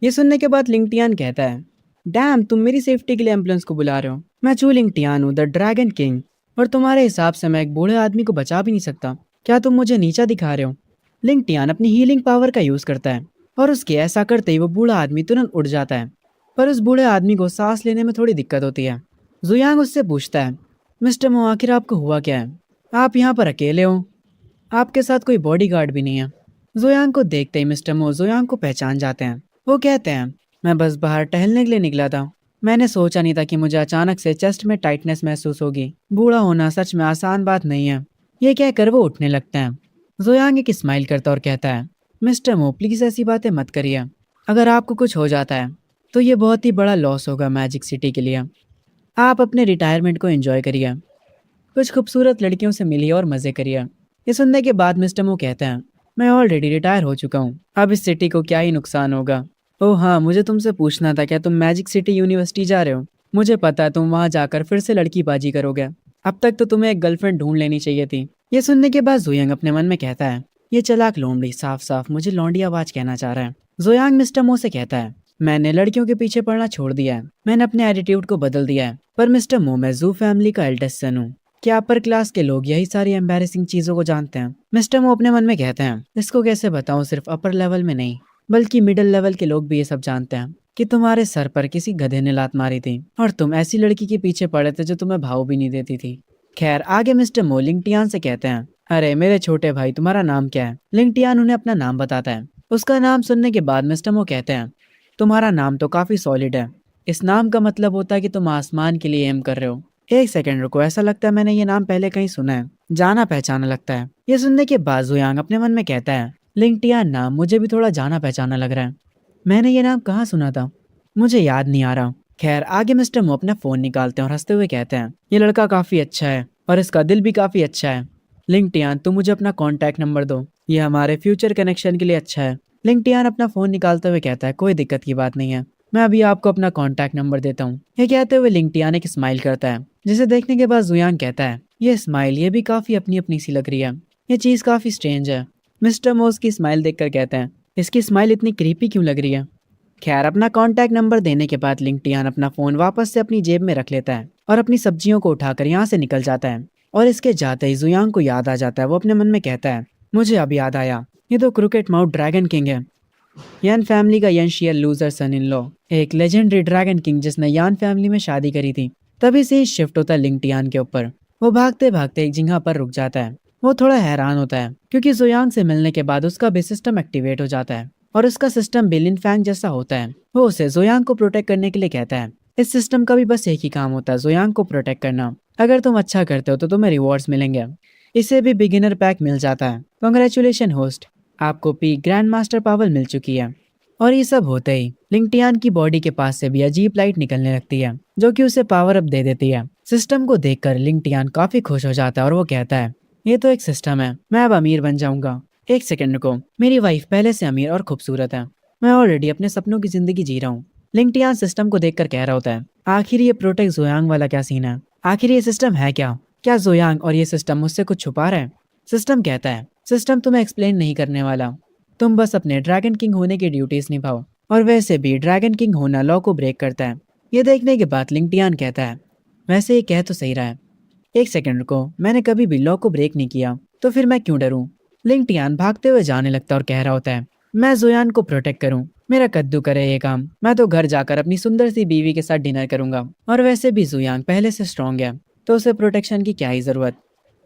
ये सुनने के बाद लिंग टियान कहता है, डैम तुम मेरी सेफ्टी के लिए एम्बुलेंस को बुला रहे हो? मैं चू लिंग टियान हूँ, द ड्रैगन किंग, और तुम्हारे हिसाब से मैं एक बूढ़े आदमी को बचा भी नहीं सकता। क्या तुम मुझे नीचा दिखा रहे हो? लिंग टियान अपनी हीलिंग पावर का यूज करता है और उसके ऐसा करते ही वो बूढ़ा आदमी तुरंत उड़ जाता है। पर उस बूढ़े आदमी को सांस लेने में थोड़ी दिक्कत होती है। जुयांग उससे पूछता है, मिस्टर मो, आखिर आपको हुआ क्या है? आप यहाँ पर अकेले हो, आपके साथ कोई बॉडीगार्ड भी नहीं है। जुयांग को देखते ही मिस्टर मो जुयांग को पहचान जाते हैं। वो कहते हैं, मैं बस बाहर टहलने के लिए निकला था। मैंने सोचा नहीं था कि मुझे अचानक से चेस्ट में टाइटनेस महसूस होगी। बूढ़ा होना सच में आसान बात नहीं है। ये कहकर वो उठने लगते हैं। जुयांग एक स्माइल करता और कहता है, मिस्टर मो प्लीज ऐसी बातें मत करिए। अगर आपको कुछ हो जाता है तो ये बहुत ही बड़ा लॉस होगा मैजिक सिटी के लिए। आप अपने रिटायरमेंट को एंजॉय करिए, कुछ खूबसूरत लड़कियों से मिलिए और मजे करिए। ये सुनने के बाद मिस्टर मो कहते हैं, मैं ऑलरेडी रिटायर हो चुका हूँ, अब इस सिटी को क्या ही नुकसान होगा। ओह हाँ, मुझे तुमसे पूछना था, क्या तुम मैजिक सिटी यूनिवर्सिटी जा रहे हो? मुझे पता है तुम वहाँ जाकर फिर से लड़की बाजी करोगे। अब तक तो तुम्हें एक गर्लफ्रेंड ढूंढ लेनी चाहिए थी। ये सुनने के बाद जुयांग अपने मन में कहता है, ये चालाक लोमड़ी साफ साफ मुझे लौंडी आवाज कहना चाह रहा है। जुयांग मिस्टर मो से कहता है, मैंने लड़कियों के पीछे पड़ना छोड़ दिया है, मैंने अपने एटीट्यूड को बदल दिया है। पर मिस्टर मो, मैं जू फैमिली का एल्डेस्ट सन हूँ। क्या अपर क्लास के लोग यही सारी एम्बैरेसिंग चीजों को जानते हैं? मिस्टर मो अपने मन में कहते हैं, इसको कैसे बताऊं, सिर्फ अपर लेवल में नहीं बल्कि मिडिल लेवल के लोग भी ये सब जानते हैं कि तुम्हारे सर पर किसी गधे ने लात मारी थी और तुम ऐसी लड़की के पीछे पड़े थे जो तुम्हें भाव भी नहीं देती थी। खैर आगे मिस्टर मो लिंगटियान से कहते हैं, अरे मेरे छोटे भाई, तुम्हारा नाम क्या है? लिंगटियान उन्हें अपना नाम बताता है। उसका नाम सुनने के बाद मिस्टर मो कहते हैं, तुम्हारा नाम तो काफी सॉलिड है। इस नाम का मतलब होता है कि तुम आसमान के लिए एम कर रहे हो। एक सेकंड रुको, ऐसा लगता है मैंने ये नाम पहले कहीं सुना है, जाना पहचाना लगता है। ये सुनने के बाद जुयांग अपने मन में कहता है, लिंगटियान नाम मुझे भी थोड़ा जाना पहचाना लग रहा है। मैंने ये नाम कहाँ सुना था, मुझे याद नहीं आ रहा। खैर आगे मिस्टर मो अपना फोन निकालते हैं और हंसते हुए कहते हैं, ये लड़का काफी अच्छा है और इसका दिल भी काफी अच्छा है। लिंगटियान तुम मुझे अपना कॉन्टैक्ट नंबर दो, ये हमारे फ्यूचर कनेक्शन के लिए अच्छा है। लिंगटियान अपना फोन निकालते हुए कहता है, कोई दिक्कत की बात नहीं है, मैं अभी आपको अपना कॉन्टैक्ट नंबर देता हूँ। ये कहते हुए लिंगटियान एक स्माइल करता है, जिसे देखने के बाद जुयांग कहता है, ये स्माइल ये भी काफी अपनी अपनी सी लग रही है, ये चीज काफी स्ट्रेंज है। मिस्टर मोस की स्माइल देखकर कहते हैं, इसकी स्माइल इतनी क्रीपी क्यों लग रही है? खैर अपना कॉन्टैक्ट नंबर देने के बाद लिंगटियान अपना फोन वापस से अपनी जेब में रख लेता है और अपनी सब्जियों को उठाकर यहाँ से निकल जाता है। और इसके जाते ही जुयांग को याद आ जाता है। वो अपने मन में कहता है, मुझे अब याद आया, ये तो क्रिकेट माउथ ड्रैगन किंग है, यान फैमिली का यंशियल लूजर सन इन लॉ, एक लेजेंडरी ड्रैगन किंग जिसने यान फैमिली में शादी करी थी। तभी से ही शिफ्ट होता है लिंगटियान के ऊपर। वो भागते भागते एक जगह पर रुक जाता है। वो थोड़ा हैरान होता है क्योंकि जुयांग से मिलने के बाद उसका भी सिस्टम एक्टिवेट हो जाता है और उसका सिस्टम भी लिन फैंग जैसा होता है। वो उसे जुयांग को प्रोटेक्ट करने के लिए कहता है। इस सिस्टम का भी बस एक ही काम होता है, जुयांग को प्रोटेक्ट करना। अगर तुम अच्छा करते हो तो तुम्हें रिवॉर्ड्स मिलेंगे। इसे भी बिगिनर पैक मिल जाता है। कांग्रेचुलेशन होस्ट, आपको पी ग्रैंड मास्टर पावर मिल चुकी है। और ये सब होते ही लिंगटियान की बॉडी के पास से भी अजीब लाइट निकलने लगती है जो कि उसे पावर अप दे देती है। सिस्टम को देखकर लिंगटियान काफी खुश हो जाता है और वो कहता है, ये तो एक सिस्टम है, मैं अब अमीर बन जाऊंगा। एक सेकंड को, मेरी वाइफ पहले से अमीर और खूबसूरत है, मैं ऑलरेडी अपने सपनों की जिंदगी जी रहा हूँ। लिंगटियान सिस्टम को देखकर कह रहा होता है, आखिर ये प्रोटेक्ट जुयांग वाला क्या सीन है? आखिर ये सिस्टम है क्या जुयांग और ये सिस्टम मुझसे कुछ छुपा रहा है? सिस्टम कहता है, सिस्टम तुम्हें एक्सप्लेन नहीं करने वाला, तुम बस अपने ड्रैगन किंग होने की ड्यूटीज निभाओ। और वैसे भी ड्रैगन किंग होना लॉ को ब्रेक करता है। ये देखने के बाद लिंगटियान कहता है, वैसे ये कह तो सही रहा है। एक सेकंड रुको, मैंने कभी भी लॉ को ब्रेक नहीं किया, तो फिर मैं क्यों डरूं? लिंगटियान भागते हुए जाने लगता और कह रहा होता है, मैं जुयान को प्रोटेक्ट करूं, मेरा कद्दू करे ये काम, मैं तो घर जाकर अपनी सुंदर सी बीवी के साथ डिनर करूंगा। और वैसे भी जुयांग पहले से स्ट्रांग है, तो उसे प्रोटेक्शन की क्या ही जरूरत।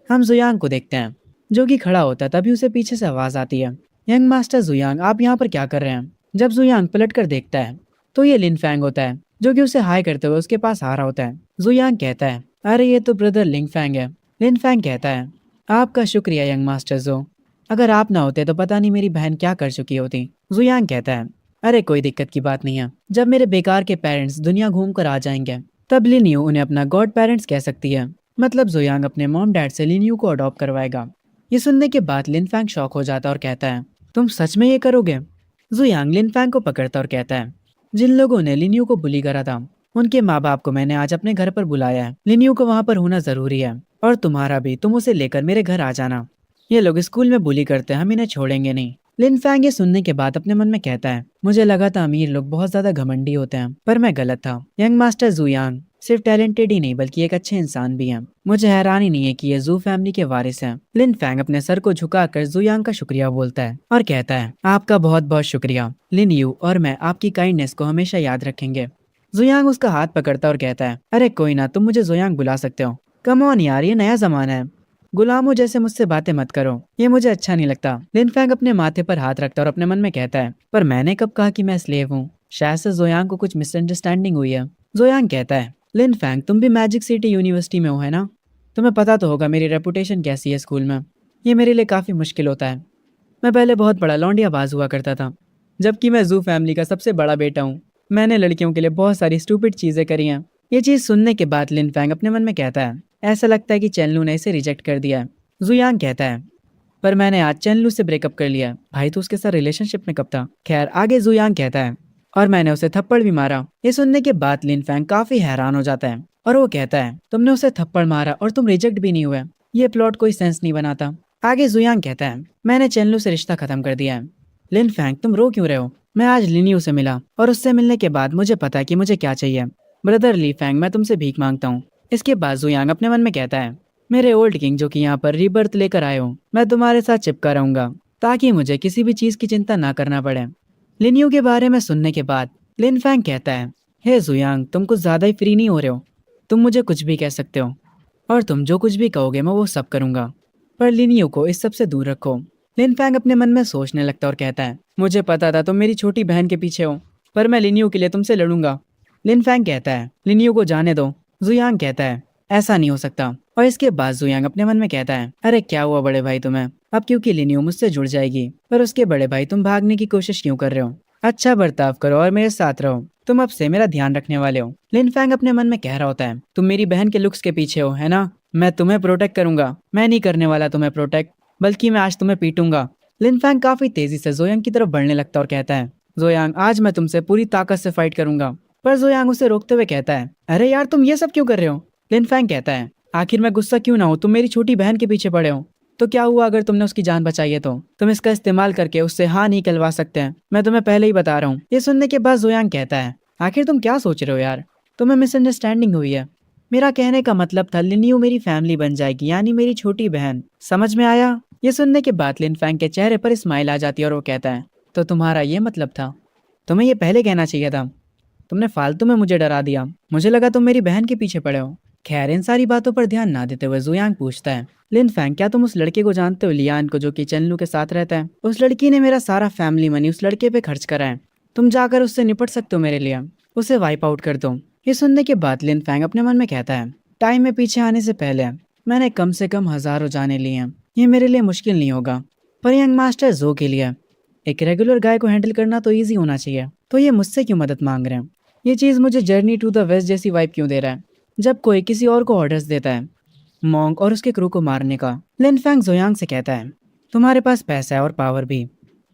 हम जुयांग को देखते हैं जो कि खड़ा होता है, तभी उसे पीछे से आवाज आती है, यंग मास्टर जुयांग, आप यहाँ पर क्या कर रहे हैं? जब जुयांग पलट कर देखता है तो ये लिन फैंग होता है जो कि उसे हाई करते हुए उसके पास आ रहा होता है। जुयांग कहता है, अरे ये तो ब्रदर लिंग फैंग है। लिन फैंग कहता है, आपका शुक्रिया यंग मास्टर जो, अगर आप ना होते तो पता नहीं मेरी बहन क्या कर चुकी होती। जुयांग कहता है, अरे कोई दिक्कत की बात नहीं है, जब मेरे बेकार के पेरेंट्स दुनिया घूम कर आ जाएंगे तब लिन्यू उन्हें अपना गॉड पेरेंट्स कह सकती है। मतलब जुयांग अपने मॉम डैड से लिन्यू को अडॉप्ट करवाएगा। ये सुनने के बाद लिन फैंग शॉक हो जाता और कहता है, तुम सच में ये करोगे? जुयांग लिन फैंग को पकड़ता और कहता है, जिन लोगों ने लिन्यू को बुली करा था उनके माँ बाप को मैंने आज अपने घर पर बुलाया है। लिन्यू को वहाँ पर होना जरूरी है और तुम्हारा भी, तुम उसे लेकर मेरे घर आ जाना। ये लोग स्कूल में बुली करते हैं, हम इन्हें छोड़ेंगे नहीं। लिन फैंग ये सुनने के बाद अपने मन में कहता है, मुझे लगा था अमीर लोग बहुत ज्यादा घमंडी होते हैं, पर मैं गलत था। यंग मास्टर जुयांग सिर्फ टैलेंटेड ही नहीं बल्कि एक अच्छे इंसान भी हैं। मुझे हैरानी नहीं है कि ये जू फैमिली के वारिस हैं। लिन फैंग अपने सर को झुकाकर जुयांग का शुक्रिया बोलता है और कहता है, आपका बहुत बहुत शुक्रिया। लिन यू और मैं आपकी काइंडनेस को हमेशा याद रखेंगे। जुयांग उसका हाथ पकड़ता और कहता है, अरे कोई ना, तुम मुझे जुयांग बुला सकते हो। कम ऑन यार, ये नया जमाना है, गुलामों जैसे मुझसे बातें मत करो, ये मुझे अच्छा नहीं लगता। लिन फैंग अपने माथे पर हाथ रखता और अपने मन में कहता है, पर मैंने कब कहा कि मैं स्लेव हूँ? शायद से जोयांग को कुछ मिसअंडरस्टैंडिंग हुई है। जोयांग कहता है, लिन फैंग तुम भी मैजिक सिटी यूनिवर्सिटी में हो है ना? तुम्हें पता तो होगा मेरी रेपुटेशन कैसी है स्कूल में। ये मेरे लिए काफी मुश्किल होता है। मैं पहले बहुत बड़ा लौंडिया बाज हुआ करता था, जबकि मैं जू फैमिली का सबसे बड़ा बेटा हूँ। मैंने लड़कियों के लिए बहुत सारी स्टूपिड चीजें करी हैं। ये चीज सुनने के बाद लिन फैंग अपने मन में कहता है, ऐसा लगता है कि चेनलू ने इसे रिजेक्ट कर दिया है। जुयांग कहता है, पर मैंने आज चेनलू से ब्रेकअप कर लिया। भाई तो उसके साथ रिलेशनशिप में कब था? खैर आगे जुयांग कहता है, और मैंने उसे थप्पड़ भी मारा। ये सुनने के बाद लिन फैंग काफी हैरान हो जाता है और वो कहता है, तुमने उसे थप्पड़ मारा और तुम रिजेक्ट भी नहीं हुए, ये प्लॉट कोई सेंस नहीं बनाता। आगे जुयांग कहता है, मैंने चेनलू से रिश्ता खत्म कर दिया है। लिन फैंग तुम रो क्यों रहे हो? मैं आज लिनियो से मिला और उससे मिलने के बाद मुझे पता है कि मुझे क्या चाहिए। ब्रदर ली फैंग, मैं तुमसे भीख मांगता हूँ। इसके बाद जुयांग अपने मन में कहता है, मेरे ओल्ड किंग जो कि यहाँ पर रीबर्थ लेकर आए हो, मैं तुम्हारे साथ चिपका रहूंगा ताकि मुझे किसी भी चीज की चिंता ना करना पड़े। लिनियो के बारे में सुनने के बाद लिन फैंग कहता है, हे जुयांग तुम कुछ ज्यादा ही फ्री नहीं हो रहे हो? तुम मुझे कुछ भी कह सकते हो और तुम जो कुछ भी कहोगे मैं वो सब करूंगा, पर लिनियो को इस सब से दूर रखो। लिन फैंग अपने मन में सोचने लगता और कहता है, मुझे पता था तुम मेरी छोटी बहन के पीछे हो, पर मैं लिनियो के लिए तुमसे लड़ूंगा। लिन फैंग कहता है, लिनियो को जाने दो। जुयांग कहता है, ऐसा नहीं हो सकता। और इसके बाद जुयांग अपने मन में कहता है, अरे क्या हुआ बड़े भाई तुम्हें? अब क्योंकि लिनियो मुझसे जुड़ जाएगी, पर उसके बड़े भाई तुम भागने की कोशिश क्यों कर रहे हो? अच्छा बर्ताव करो और मेरे साथ रहो, तुम अब से मेरा ध्यान रखने वाले हो। लिन फैंग अपने मन में कह रहा होता है, तुम मेरी बहन के लुक्स के पीछे हो है ना? मैं तुम्हें प्रोटेक्ट करूंगा। मैं नहीं करने वाला तुम्हें प्रोटेक्ट, बल्कि मैं आज तुम्हें पीटूंगा। लिन फैंग काफी तेजी से जोयांग की तरफ बढ़ने लगता और कहता है, जोयांग आज मैं तुमसे पूरी ताकत से फाइट करूंगा। पर जोयांग उसे रोकते हुए कहता है, अरे यार तुम ये सब क्यों कर रहे हो? लिन फैंग कहता है, आखिर मैं गुस्सा क्यों ना हो, तुम मेरी छोटी बहन के पीछे पड़े हो। तो क्या हुआ अगर तुमने उसकी जान बचाई है? तो तुम इसका इस्तेमाल करके उससे हाँ नहीं कहलवा सकते हैं, मैं तुम्हें पहले ही बता रहा हूँ। ये सुनने के बाद जोयांग कहता है, आखिर तुम क्या सोच रहे हो यार? तुम्हें मिसअंडरस्टैंडिंग हुई है। मेरा कहने का मतलब था लिनियो मेरी फैमिली बन जाएगी, यानी मेरी छोटी बहन। समझ में आया? ये सुनने के बाद लिन फैंग के चेहरे पर स्माइल आ जाती है और वो कहता है, तो तुम्हारा ये मतलब था? तुम्हें ये पहले कहना चाहिए था। तुमने फालतू में मुझे डरा दिया, मुझे लगा तुम मेरी बहन के पीछे पड़े हो। खैर इन सारी बातों पर ध्यान ना देते हुए जुयांग पूछता है, लिन फैंग क्या तुम उस लड़के को जानते हो, लियान को, जो कि चेनलू के साथ रहता है? उस लड़की ने मेरा सारा फैमिली मनी उस लड़के पे खर्च करा है। तुम जाकर उससे निपट सकते हो मेरे लिए, उसे वाइप आउट कर दो। ये सुनने के बाद लिन फैंग अपने मन में कहता है, टाइम में पीछे आने से पहले मैंने कम से कम हजारों जाने लिए हैं, ये मेरे लिए मुश्किल नहीं होगा। पर यंग मास्टर जो के लिए एक रेगुलर गाय को हैंडल करना तो ईजी होना चाहिए, तो ये मुझसे क्यों मदद मांग रहे हैं? ये चीज मुझे जर्नी टू द वेस्ट जैसी वाइब क्यों दे रहा है, जब कोई किसी और को ऑर्डर्स देता है मॉन्क और उसके क्रू को मारने का। लिन फैंग जोयांग से कहता है, तुम्हारे पास पैसा है और पावर भी,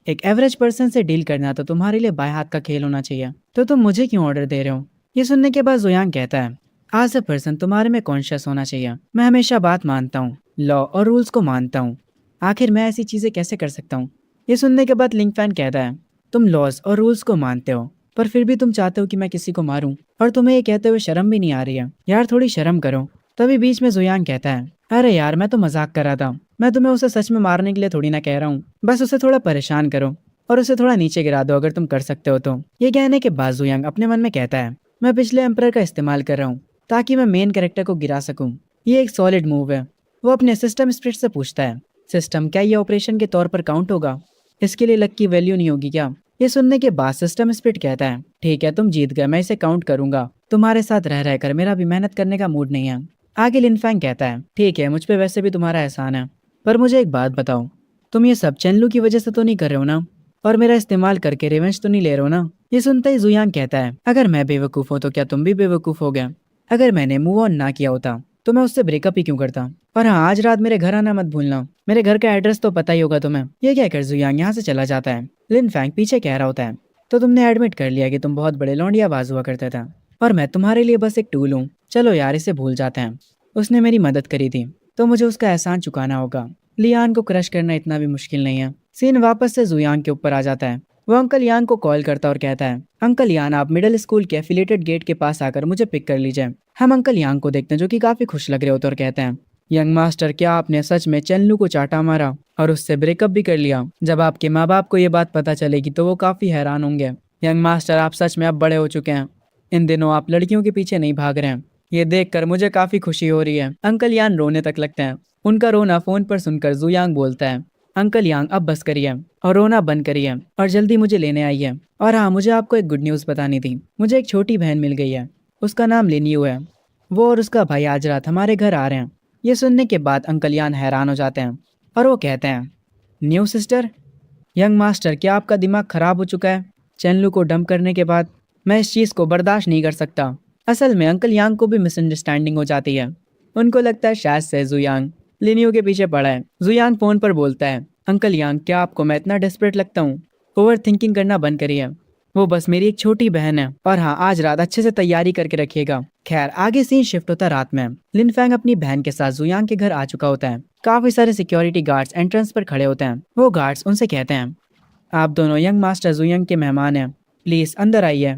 एक एवरेज पर्सन से डील करना तो तुम्हारे लिए बाएं हाथ का खेल होना चाहिए, तो तुम मुझे क्यों ऑर्डर दे रहे हो? ये सुनने के बाद जोयांग कहता है, आज ए पर्सन तुम्हारे में कॉन्शियस होना चाहिए। मैं हमेशा बात मानता हूँ, लॉ और रूल्स को मानता हूँ, आखिर मैं ऐसी चीजें कैसे कर सकता हूँ? ये सुनने के बाद लिंग फैन कहता है, तुम लॉज और रूल्स को मानते हो, पर फिर भी तुम चाहते हो कि मैं किसी को मारूं, और तुम्हें ये कहते हुए शर्म भी नहीं आ रही है? यार थोड़ी शर्म करो। तभी बीच में जुयांग कहता है, अरे यार मैं तो मजाक कर रहा था, मैं तुम्हें उसे सच में मारने के लिए थोड़ी ना कह रहा हूँ, बस उसे थोड़ा परेशान करो और उसे थोड़ा नीचे गिरा दो अगर तुम कर सकते हो तो। ये कहने के बाद जुयांग अपने मन में कहता है, मैं पिछले एम्परर का इस्तेमाल कर रहा हूँ ताकि मैं मेन कैरेक्टर को गिरा सकूं। ये एक सॉलिड मूव है। वो अपने सिस्टम स्पिरिट से पूछता है, सिस्टम क्या ये ऑपरेशन के तौर पर काउंट होगा? इसके लिए लक की वैल्यू नहीं होगी क्या? ये सुनने के बाद सिस्टम स्पिरिट कहता है, ठीक है तुम जीत गए, मैं इसे काउंट करूंगा। तुम्हारे साथ रह रहकर मेरा भी मेहनत करने का मूड नहीं है। आगे लिन फैंग कहता है, ठीक है मुझ पे वैसे भी तुम्हारा एहसान है, पर मुझे एक बात बताओ, तुम ये सब चेनलू की वजह से तो नहीं कर रहे हो ना? और मेरा इस्तेमाल करके रिवेंज तो नहीं ले रहे हो ना? ये सुनते ही जुयांग कहता है, अगर मैं बेवकूफ हूँ तो क्या तुम भी बेवकूफ हो गया? अगर मैंने मूव ऑन ना किया होता तो मैं उससे ब्रेकअप ही क्यों करता? और हाँ आज रात मेरे घर आना मत भूलना, मेरे घर का एड्रेस तो पता ही होगा तुम्हें। ये कहकर जुयांग यहाँ से चला जाता है। लिन फैंग पीछे कह रहा होता है, तो तुमने एडमिट कर लिया कि तुम बहुत बड़े लौंडियाबाज हुआ करते थे और मैं तुम्हारे लिए बस एक टूल हूँ। चलो यार इसे भूल जाते हैं, उसने मेरी मदद करी थी तो मुझे उसका एहसान चुकाना होगा। लियान को क्रश करना इतना भी मुश्किल नहीं है। सीन वापस से जुयांग के ऊपर आ जाता है। वो अंकल यान को कॉल करता और कहता है, अंकल यान आप मिडिल स्कूल के एफिलिएटेड गेट के पास आकर मुझे पिक कर लीजिए। हम अंकल यांग को देखते हैं जो कि काफी खुश लग रहे होते और कहते हैं, यंग मास्टर क्या आपने सच में चेनलू को चाटा मारा और उससे ब्रेकअप भी कर लिया? जब आपके माँ बाप को ये बात पता चलेगी तो वो काफी हैरान होंगे। यंग मास्टर आप सच में अब बड़े हो चुके हैं, इन दिनों आप लड़कियों के पीछे नहीं भाग रहे हैं। ये देखकर मुझे काफी खुशी हो रही है। अंकल यान रोने तक लगते हैं। उनका रोना फोन पर सुनकर जुयांग बोलता है, अंकल यांग अब बस करिए और रोना बंद करिए और जल्दी मुझे लेने आइए। और हाँ, मुझे आपको एक गुड न्यूज़ बतानी थी। मुझे एक छोटी बहन मिल गई है। उसका नाम लिनियू है। वो और उसका भाई आज रात हमारे घर आ रहे हैं। ये सुनने के बाद अंकल यान हैरान हो जाते हैं और वो कहते हैं, न्यू सिस्टर? यंग मास्टर, क्या आपका दिमाग खराब हो चुका है? चैनलू को डंप करने के बाद मैं इस चीज़ को बर्दाश्त नहीं कर सकता। असल में अंकल यांग को भी मिसअंडरस्टैंडिंग हो जाती है। उनको लगता है शायद से जुयांग लिनियो के पीछे पड़ा है। जुयांग फोन पर बोलता है, अंकल यांग, क्या आपको मैं इतना डेस्परेट लगता हूँ? ओवर थिंकिंग करना बंद करिए। वो बस मेरी एक छोटी बहन है। और हाँ, आज रात अच्छे से तैयारी करके रखिएगा। खैर, आगे सीन शिफ्ट होता रात में। लिनफैंग अपनी बहन के साथ जुयांग के घर आ चुका होता है। काफी सारे सिक्योरिटी गार्ड्स एंट्रेंस पर खड़े होते हैं। वो गार्ड्स उनसे कहते हैं, आप दोनों यंग मास्टर जुयांग के मेहमान हैं, प्लीज अंदर आइए।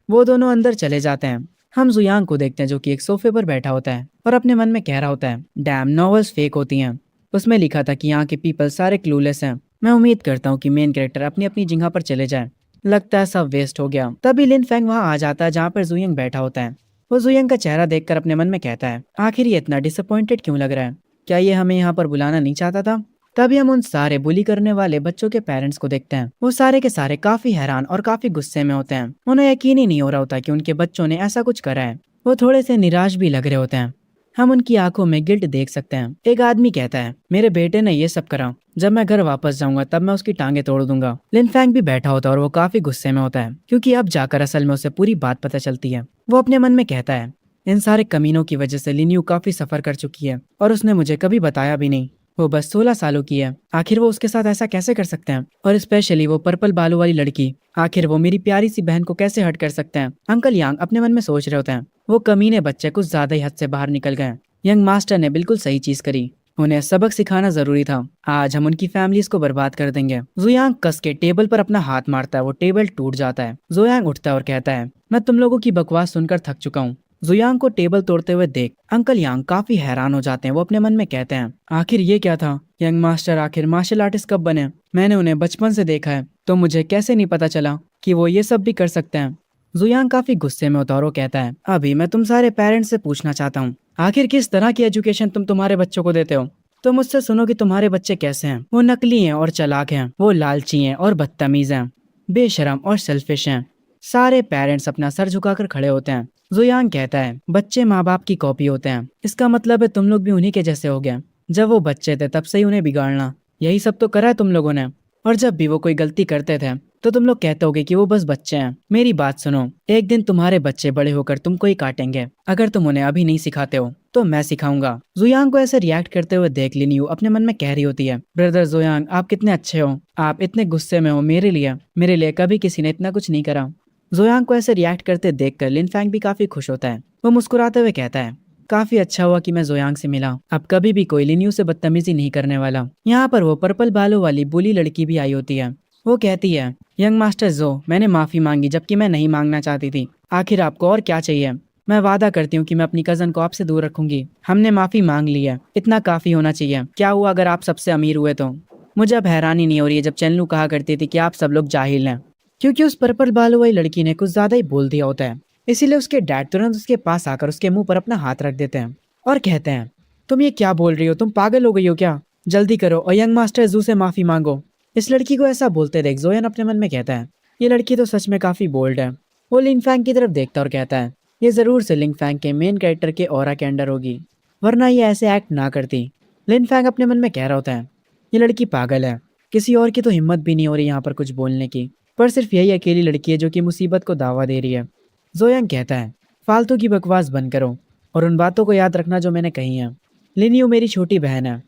वो दोनों अंदर चले जाते हैं। हम जुयांग को देखते हैं जो कि एक सोफे पर बैठा होता है और अपने मन में कह रहा होता है, डैम, नॉवेल्स फेक होती हैं। उसमें लिखा था कि यहाँ के पीपल सारे क्लूलेस हैं। मैं उम्मीद करता हूँ कि मेन कैरेक्टर अपनी अपनी जगह पर चले जाए। लगता है सब वेस्ट हो गया। तभी लिन फैंग वहाँ आ जाता है जहाँ पर जुयांग बैठा होता है। वो जुयांग का चेहरा देखकर अपने मन में कहता है, आखिर ये इतना डिसअपॉइंटेड क्यों लग रहा है? क्या ये हमें यहाँ पर बुलाना नहीं चाहता था? तभी हम उन सारे बुली करने वाले बच्चों के पेरेंट्स को देखते हैं। वो सारे के सारे काफी हैरान और काफी गुस्से में होते हैं। उन्हें यकीन ही नहीं हो रहा होता कि उनके बच्चों ने ऐसा कुछ करा है। वो थोड़े से निराश भी लग रहे होते हैं। हम उनकी आंखों में गिल्ट देख सकते हैं। एक आदमी कहता है, मेरे बेटे ने ये सब करा। जब मैं घर वापस जाऊंगा तब मैं उसकी टांगे तोड़ दूंगा। लिन फैंग भी बैठा होता है और वो काफी गुस्से में होता है क्योंकि अब जाकर असल में उसे पूरी बात पता चलती है। वो अपने मन में कहता है, इन सारे कमीनों की वजह से लिन्यू काफी सफर कर चुकी है और उसने मुझे कभी बताया भी नहीं। वो बस 16 सालों की है। आखिर वो उसके साथ ऐसा कैसे कर सकते हैं? और स्पेशली वो पर्पल बालों वाली लड़की। आखिर वो मेरी प्यारी सी बहन को कैसे हर्ट कर सकते हैं? अंकल यांग अपने मन में सोच रहे होते हैं। वो कमीने बच्चे कुछ ज्यादा ही हद से बाहर निकल गए। यंग मास्टर ने बिल्कुल सही चीज करी। उन्हें सबक सिखाना जरूरी था। आज हम उनकी फैमिलीज को बर्बाद कर देंगे। जुयांग कस के टेबल पर अपना हाथ मारता है। वो टेबल टूट जाता है। जुयांग उठता है और कहता है, मैं तुम लोगों की बकवास सुनकर थक चुका हूँ। जुयांग को टेबल तोड़ते हुए देख अंकल यांग काफी हैरान हो जाते हैं। वो अपने मन में कहते हैं, आखिर ये क्या था? यंग मास्टर आखिर मार्शल आर्टिस्ट कब बने? मैंने उन्हें बचपन से देखा है, तो मुझे कैसे नहीं पता चला कि वो ये सब भी कर सकते हैं? जुयांग काफी गुस्से में होता है और वो कहता है, अभी मैं तुम सारे पेरेंट्स से पूछना चाहता हूँ, आखिर किस तरह की एजुकेशन तुम तुम्हारे बच्चों को देते हो? तो मुझसे सुनो कि तुम्हारे बच्चे कैसे हैं। वो नकली हैं और चालाक हैं। वो लालची हैं और बदतमीज हैं, बेशरम और सेल्फिश हैं। सारे पेरेंट्स अपना सर झुकाकर खड़े होते हैं। जुयांग कहता है, बच्चे माँ बाप की कॉपी होते हैं। इसका मतलब है तुम लोग भी उन्हीं के जैसे हो गए। जब वो बच्चे थे तब से ही उन्हें बिगाड़ना, यही सब तो करा है तुम लोगों ने। और जब भी वो कोई गलती करते थे तो तुम लोग कहते होगे कि वो बस बच्चे हैं। मेरी बात सुनो, एक दिन तुम्हारे बच्चे बड़े होकर तुमको ही काटेंगे। अगर तुम उन्हें अभी नहीं सिखाते हो तो मैं सिखाऊंगा। जुयांग को ऐसे रिएक्ट करते हुए देख लिन्यू अपने मन में कह रही होती है, ब्रदर जुयांग, आप कितने अच्छे हो। आप इतने गुस्से में हो मेरे लिए कभी किसी ने इतना कुछ नहीं करा। जुयांग को ऐसे रिएक्ट करते देखकर लिन फैंग भी काफी खुश होता है। वो मुस्कुराते हुए कहता है, काफी अच्छा हुआ कि मैं जुयांग से मिला। अब कभी भी कोई लिन्यू से बदतमीजी नहीं करने वाला। यहाँ पर वो पर्पल बालों वाली बुली लड़की भी आई होती है। वो कहती है, यंग मास्टर जो, मैंने माफी मांगी जबकि मैं नहीं मांगना चाहती थी। आखिर आपको और क्या चाहिए? मैं वादा करती हूँ कि मैं अपनी कजन को आपसे दूर रखूंगी। हमने माफी मांग ली है, इतना काफी होना चाहिए। क्या हुआ अगर आप सबसे अमीर हुए तो? मुझे अब हैरानी नहीं हो रही है जब चैनलू कहा करती थी कि आप सब लोग जाहिल हैं, क्योंकि उस पर्पल बालों वाली लड़की ने कुछ ज्यादा ही बोल दिया होता है। इसीलिए उसके डैड तुरंत उसके पास आकर उसके मुंह पर अपना हाथ रख देते हैं और कहते हैं, तुम ये क्या बोल रही हो? तुम पागल हो गई हो क्या? जल्दी करो और यंग मास्टर जू से माफी मांगो। इस लड़की को ऐसा बोलते देख जोयन अपने मन में कहता है, ये लड़की तो सच में काफी बोल्ड है। वो लिन फैंग की तरफ देखता और कहता है, ये जरूर से लिन फैंग के मेन कैरेक्टर के ऑरा के अंडर होगी, वरना ये ऐसे एक्ट ना करती। लिन फैंग अपने मन में कह रहा होता है, ये लड़की पागल है। किसी और की तो हिम्मत भी नहीं हो रही यहाँ पर कुछ बोलने की, पर सिर्फ यही अकेली लड़की है जो कि मुसीबत को दावा दे रही है। जोयांग कहता है, फालतू की बकवास बंद करो और उन बातों को याद रखना जो मैंने कही है। लिनियो मेरी छोटी बहन है।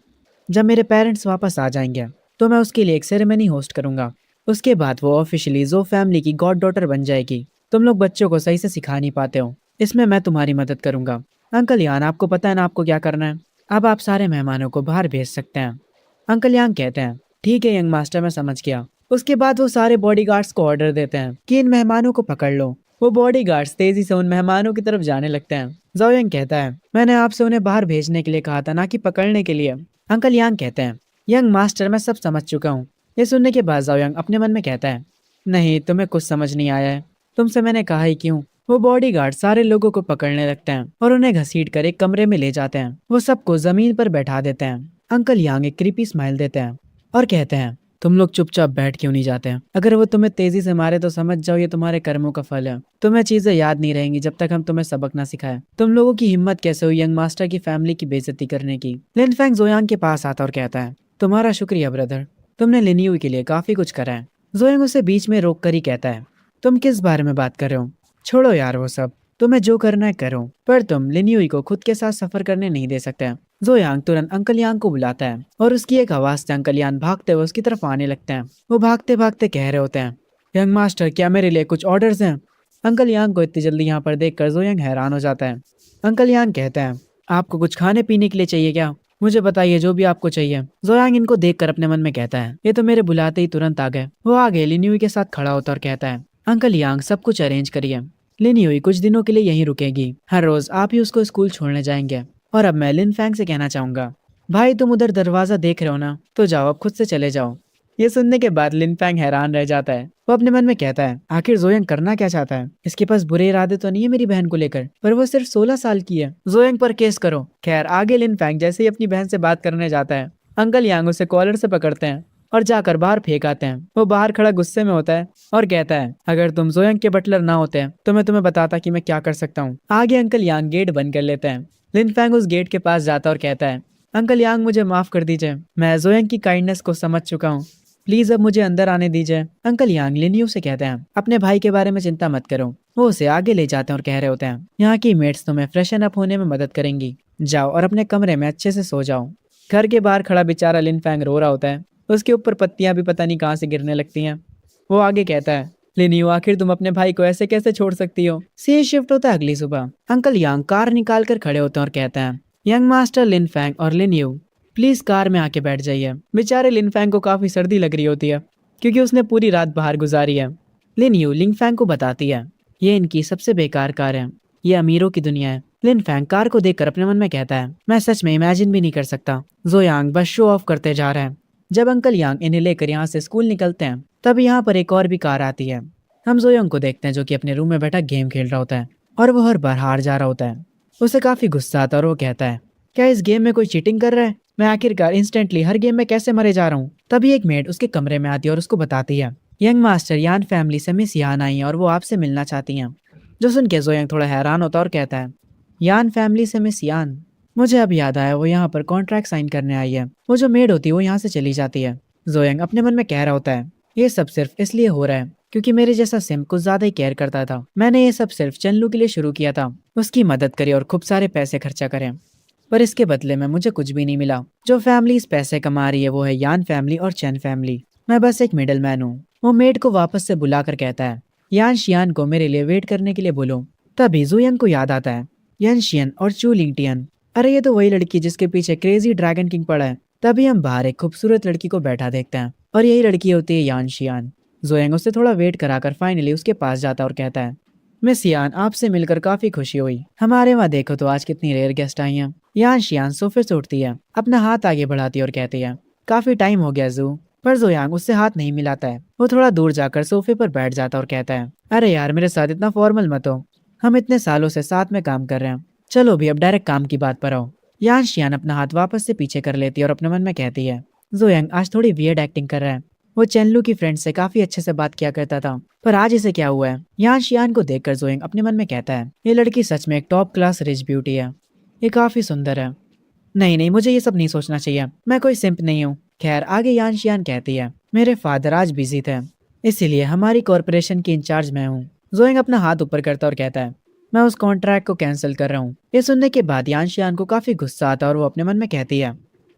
जब मेरे पेरेंट्स वापस आ जाएंगे तो मैं उसके लिए एक सेरेमनी होस्ट करूंगा। उसके बाद वो ऑफिशियली जो फैमिली की गॉड डॉटर बन जाएगी। तुम लोग बच्चों को सही से सिखा नहीं पाते हो, इसमें मैं तुम्हारी मदद करूंगा। अंकल यान, आपको पता है ना आपको क्या करना है? अब आप सारे मेहमानों को बाहर भेज सकते हैं। अंकल यान कहते हैं, ठीक है यंग मास्टर, मैं समझ गया। उसके बाद वो सारे बॉडीगार्ड्स को ऑर्डर देते हैं कि इन मेहमानों को पकड़ लो। वो बॉडीगार्ड्स तेजी से उन मेहमानों की तरफ जाने लगते हैं। जोयांग कहता है, मैंने आपसे उन्हें बाहर भेजने के लिए कहा था, ना कि पकड़ने के लिए। अंकल यांग कहते हैं, यंग मास्टर, मैं सब समझ चुका हूँ। ये सुनने के बाद जोयांग अपने मन में कहता है, नहीं, तुम्हें कुछ समझ नहीं आया है। तुमसे मैंने कहा ही क्यों? वो बॉडीगार्ड सारे लोगों को पकड़ने लगते हैं और उन्हें घसीट कर एक कमरे में ले जाते हैं। वो सबको जमीन पर बैठा देते हैं। अंकल यांग एक क्रीपी स्माइल देते हैं और कहते हैं, तुम लोग चुपचाप बैठ क्यों नहीं जाते हैं? अगर वो तुम्हें तेजी से मारे तो समझ जाओ ये तुम्हारे कर्मों का फल है। तुम्हें चीजें याद नहीं रहेंगी जब तक हम तुम्हें सबक ना सिखाए। तुम लोगों की हिम्मत कैसे हुई यंग मास्टर की फैमिली की बेइज्जती करने की? लिन फेंग जोयांग के पास आता और कहता है, तुम्हारा शुक्रिया ब्रदर, तुमने लिन युई के लिए काफी कुछ करा है। जोयांग उसे बीच में रोक कर ही कहता है, तुम किस बारे में बात कर रहे हो? छोड़ो यार वो सब, तुम्हें जो करना है करो, पर तुम लिन युई को खुद के साथ सफर करने नहीं दे सकते। जोयांग तुरंत अंकल यांग को बुलाता है और उसकी एक आवाज से अंकल यांग भागते हुए उसकी तरफ आने लगते हैं। वो भागते भागते कह रहे होते हैं, यंग मास्टर क्या मेरे लिए कुछ ऑर्डर्स हैं? अंकल यांग को इतनी जल्दी यहाँ पर देखकर जोयांग हैरान हो जाता है। अंकल यांग कहते हैं, आपको कुछ खाने पीने के लिए चाहिए क्या? मुझे बताइए जो भी आपको चाहिए। जोयांग इनको देखकर अपने मन में कहता है, ये तो मेरे बुलाते ही तुरंत आ गए। वो आगे लिन युई के साथ खड़ा होता और कहता है, अंकल यांग सब कुछ अरेंज करिए। लिन युई कुछ दिनों के लिए यहीं रुकेगी, हर रोज आप ही उसको स्कूल छोड़ने जाएंगे। और अब मैं लिन फैंग से कहना चाहूंगा, भाई तुम उधर दरवाजा देख रहे हो ना, तो जाओ अब खुद से चले जाओ। ये सुनने के बाद लिन फैंग हैरान रह जाता है। वो अपने मन में कहता है, आखिर जोयांग करना क्या चाहता है? इसके पास बुरे इरादे तो नहीं है मेरी बहन को लेकर, पर वो सिर्फ 16 साल की है। जोयांग पर केस करो। खैर आगे लिन फैंग जैसे ही अपनी बहन से बात करने जाता है, अंकल यांग उसे कॉलर से पकड़ते हैं और जाकर बाहर फेंक आते हैं। वो बाहर खड़ा गुस्से में होता है और कहता है, अगर तुम जोयांग के बटलर ना होते हैं तो मैं तुम्हें बताता कि मैं क्या कर सकता हूँ। आगे अंकल यांग गेट बंद कर लेते हैं। लिन फैंग उस गेट के पास जाता और कहता है, अंकल यांग मुझे माफ कर दीजिए, मैं जोयांग की काइंडनेस को समझ चुका हूँ, प्लीज अब मुझे अंदर आने दीजिए। अंकल यांग लिन यू से कहते हैं, अपने भाई के बारे में चिंता मत करो। वो उसे आगे ले जाते हैं और कह रहे होते हैं, यहाँ की मेट्स तुम्हें फ्रेशन अप होने में मदद करेंगी, जाओ और अपने कमरे में अच्छे से सो जाओ। घर के बाहर खड़ा बेचारा लिन फैंग रो रहा होता है, उसके ऊपर पत्तियां भी पता नहीं कहाँ से गिरने लगती हैं। वो आगे कहता है, लिन यू आखिर तुम अपने भाई को ऐसे कैसे छोड़ सकती हो? सी शिफ्ट होता है अगली सुबह। अंकल यांग कार निकाल कर खड़े होते हैं और कहते हैं, यंग मास्टर लिन फैंग और लिन यू प्लीज कार में आके बैठ जाइए। बेचारे लिन फैंग को काफी सर्दी लग रही होती है क्योंकि उसने पूरी रात बाहर गुजारी है। लिन यू लिन फैंग को बताती है, ये इनकी सबसे बेकार कार है, ये अमीरों की दुनिया है। लिन फैंग कार को देखकर अपने मन में कहता है, मैं सच में इमेजिन भी नहीं कर सकता। जोयांग बस शो ऑफ करते जा रहे हैं। जब अंकल यांग इन्हें लेकर यहाँ से स्कूल निकलते हैं तब यहाँ पर एक और भी कार आती है। हम जोयांग को देखते हैं जो कि अपने रूम में बैठा गेम खेल रहा होता है और वो हर बार हार जा रहा होता है। उसे काफी गुस्सा आता है और वो कहता है, क्या इस गेम में कोई चीटिंग कर रहा है? मैं आखिरकार इंस्टेंटली हर गेम में कैसे मरे जा रहा हूँ? तभी एक मेड उसके कमरे में आती है और उसको बताती है, यंग मास्टर यान फैमिली से मिस यान आई है और वो आपसे मिलना चाहती हैं। जो सुन के जोयांग थोड़ा हैरान होता है और कहता है, यान फैमिली से मिस यान? मुझे अब याद आया, वो यहाँ पर कॉन्ट्रैक्ट साइन करने आई है। वो जो मेड होती है वो यहाँ से चली जाती है। जोयांग अपने मन में कह रहा होता है, ये सब सिर्फ इसलिए हो रहा है क्योंकि मेरे जैसा सिम कुछ ज्यादा ही केयर करता था। मैंने ये सब सिर्फ चेनलू के लिए शुरू किया था, उसकी मदद करी और खूब सारे पैसे खर्चा करें, पर इसके बदले में मुझे कुछ भी नहीं मिला। जो फैमिली इस पैसे कमा रही है वो है यान फैमिली और चैन फैमिली। मैं बस एक मिडिल मैन हूँ। वो मेड को वापस से बुलाकर कहता है, यान शियान को मेरे लिए वेट करने के लिए बोलो। तभी जुयंग को याद आता है, यान शियन और चू लिंगटियन, अरे ये तो वही लड़की जिसके पीछे क्रेजी ड्रैगन किंग पड़ा है। तभी हम बाहर एक खूबसूरत लड़की को बैठा देखते हैं और यही लड़की होती है यान शियान। जोयांग उससे थोड़ा वेट कराकर फाइनली उसके पास जाता और कहता है, मिस यान आपसे मिलकर काफी खुशी हुई। हमारे वहाँ देखो तो आज कितनी रेयर गेस्ट आई हैं। यान शियान सोफे से उठती है, अपना हाथ आगे बढ़ाती है और कहती है, काफी टाइम हो गया जू। पर जोयांग उससे हाथ नहीं मिलाता है। वो थोड़ा दूर जाकर सोफे पर बैठ जाता और कहता है, अरे यार मेरे साथ इतना फॉर्मल मत हो, हम इतने सालों से साथ में काम कर रहे हैं, चलो भी अब डायरेक्ट काम की बात पर आओ। यान शियान अपना हाथ वापस से पीछे कर लेती है और अपने मन में कहती है, जोयांग आज थोड़ी वियर्ड एक्टिंग कर रहा है। वो चेनलू की फ्रेंड से काफी अच्छे से बात किया करता था, पर आज इसे क्या हुआ है? यान शियान को देखकर जोयांग अपने मन में कहता है, ये लड़की सच में एक टॉप क्लास रिच ब्यूटी है, ये काफी सुंदर है। नहीं नहीं, मुझे ये सब नहीं सोचना चाहिए, मैं कोई सिंप नहीं हूँ। खैर आगे यान शियान कहती है, मेरे फादर आज बिजी थे, इसीलिए हमारी कॉर्पोरेशन की इंचार्ज मैं हूँ। जोयांग अपना हाथ ऊपर करता और कहता है, मैं उस कॉन्ट्रैक्ट को कैंसिल कर रहा हूँ। ये सुनने के बाद यान शियान को काफी गुस्सा आता है और वो अपने मन में कहती है,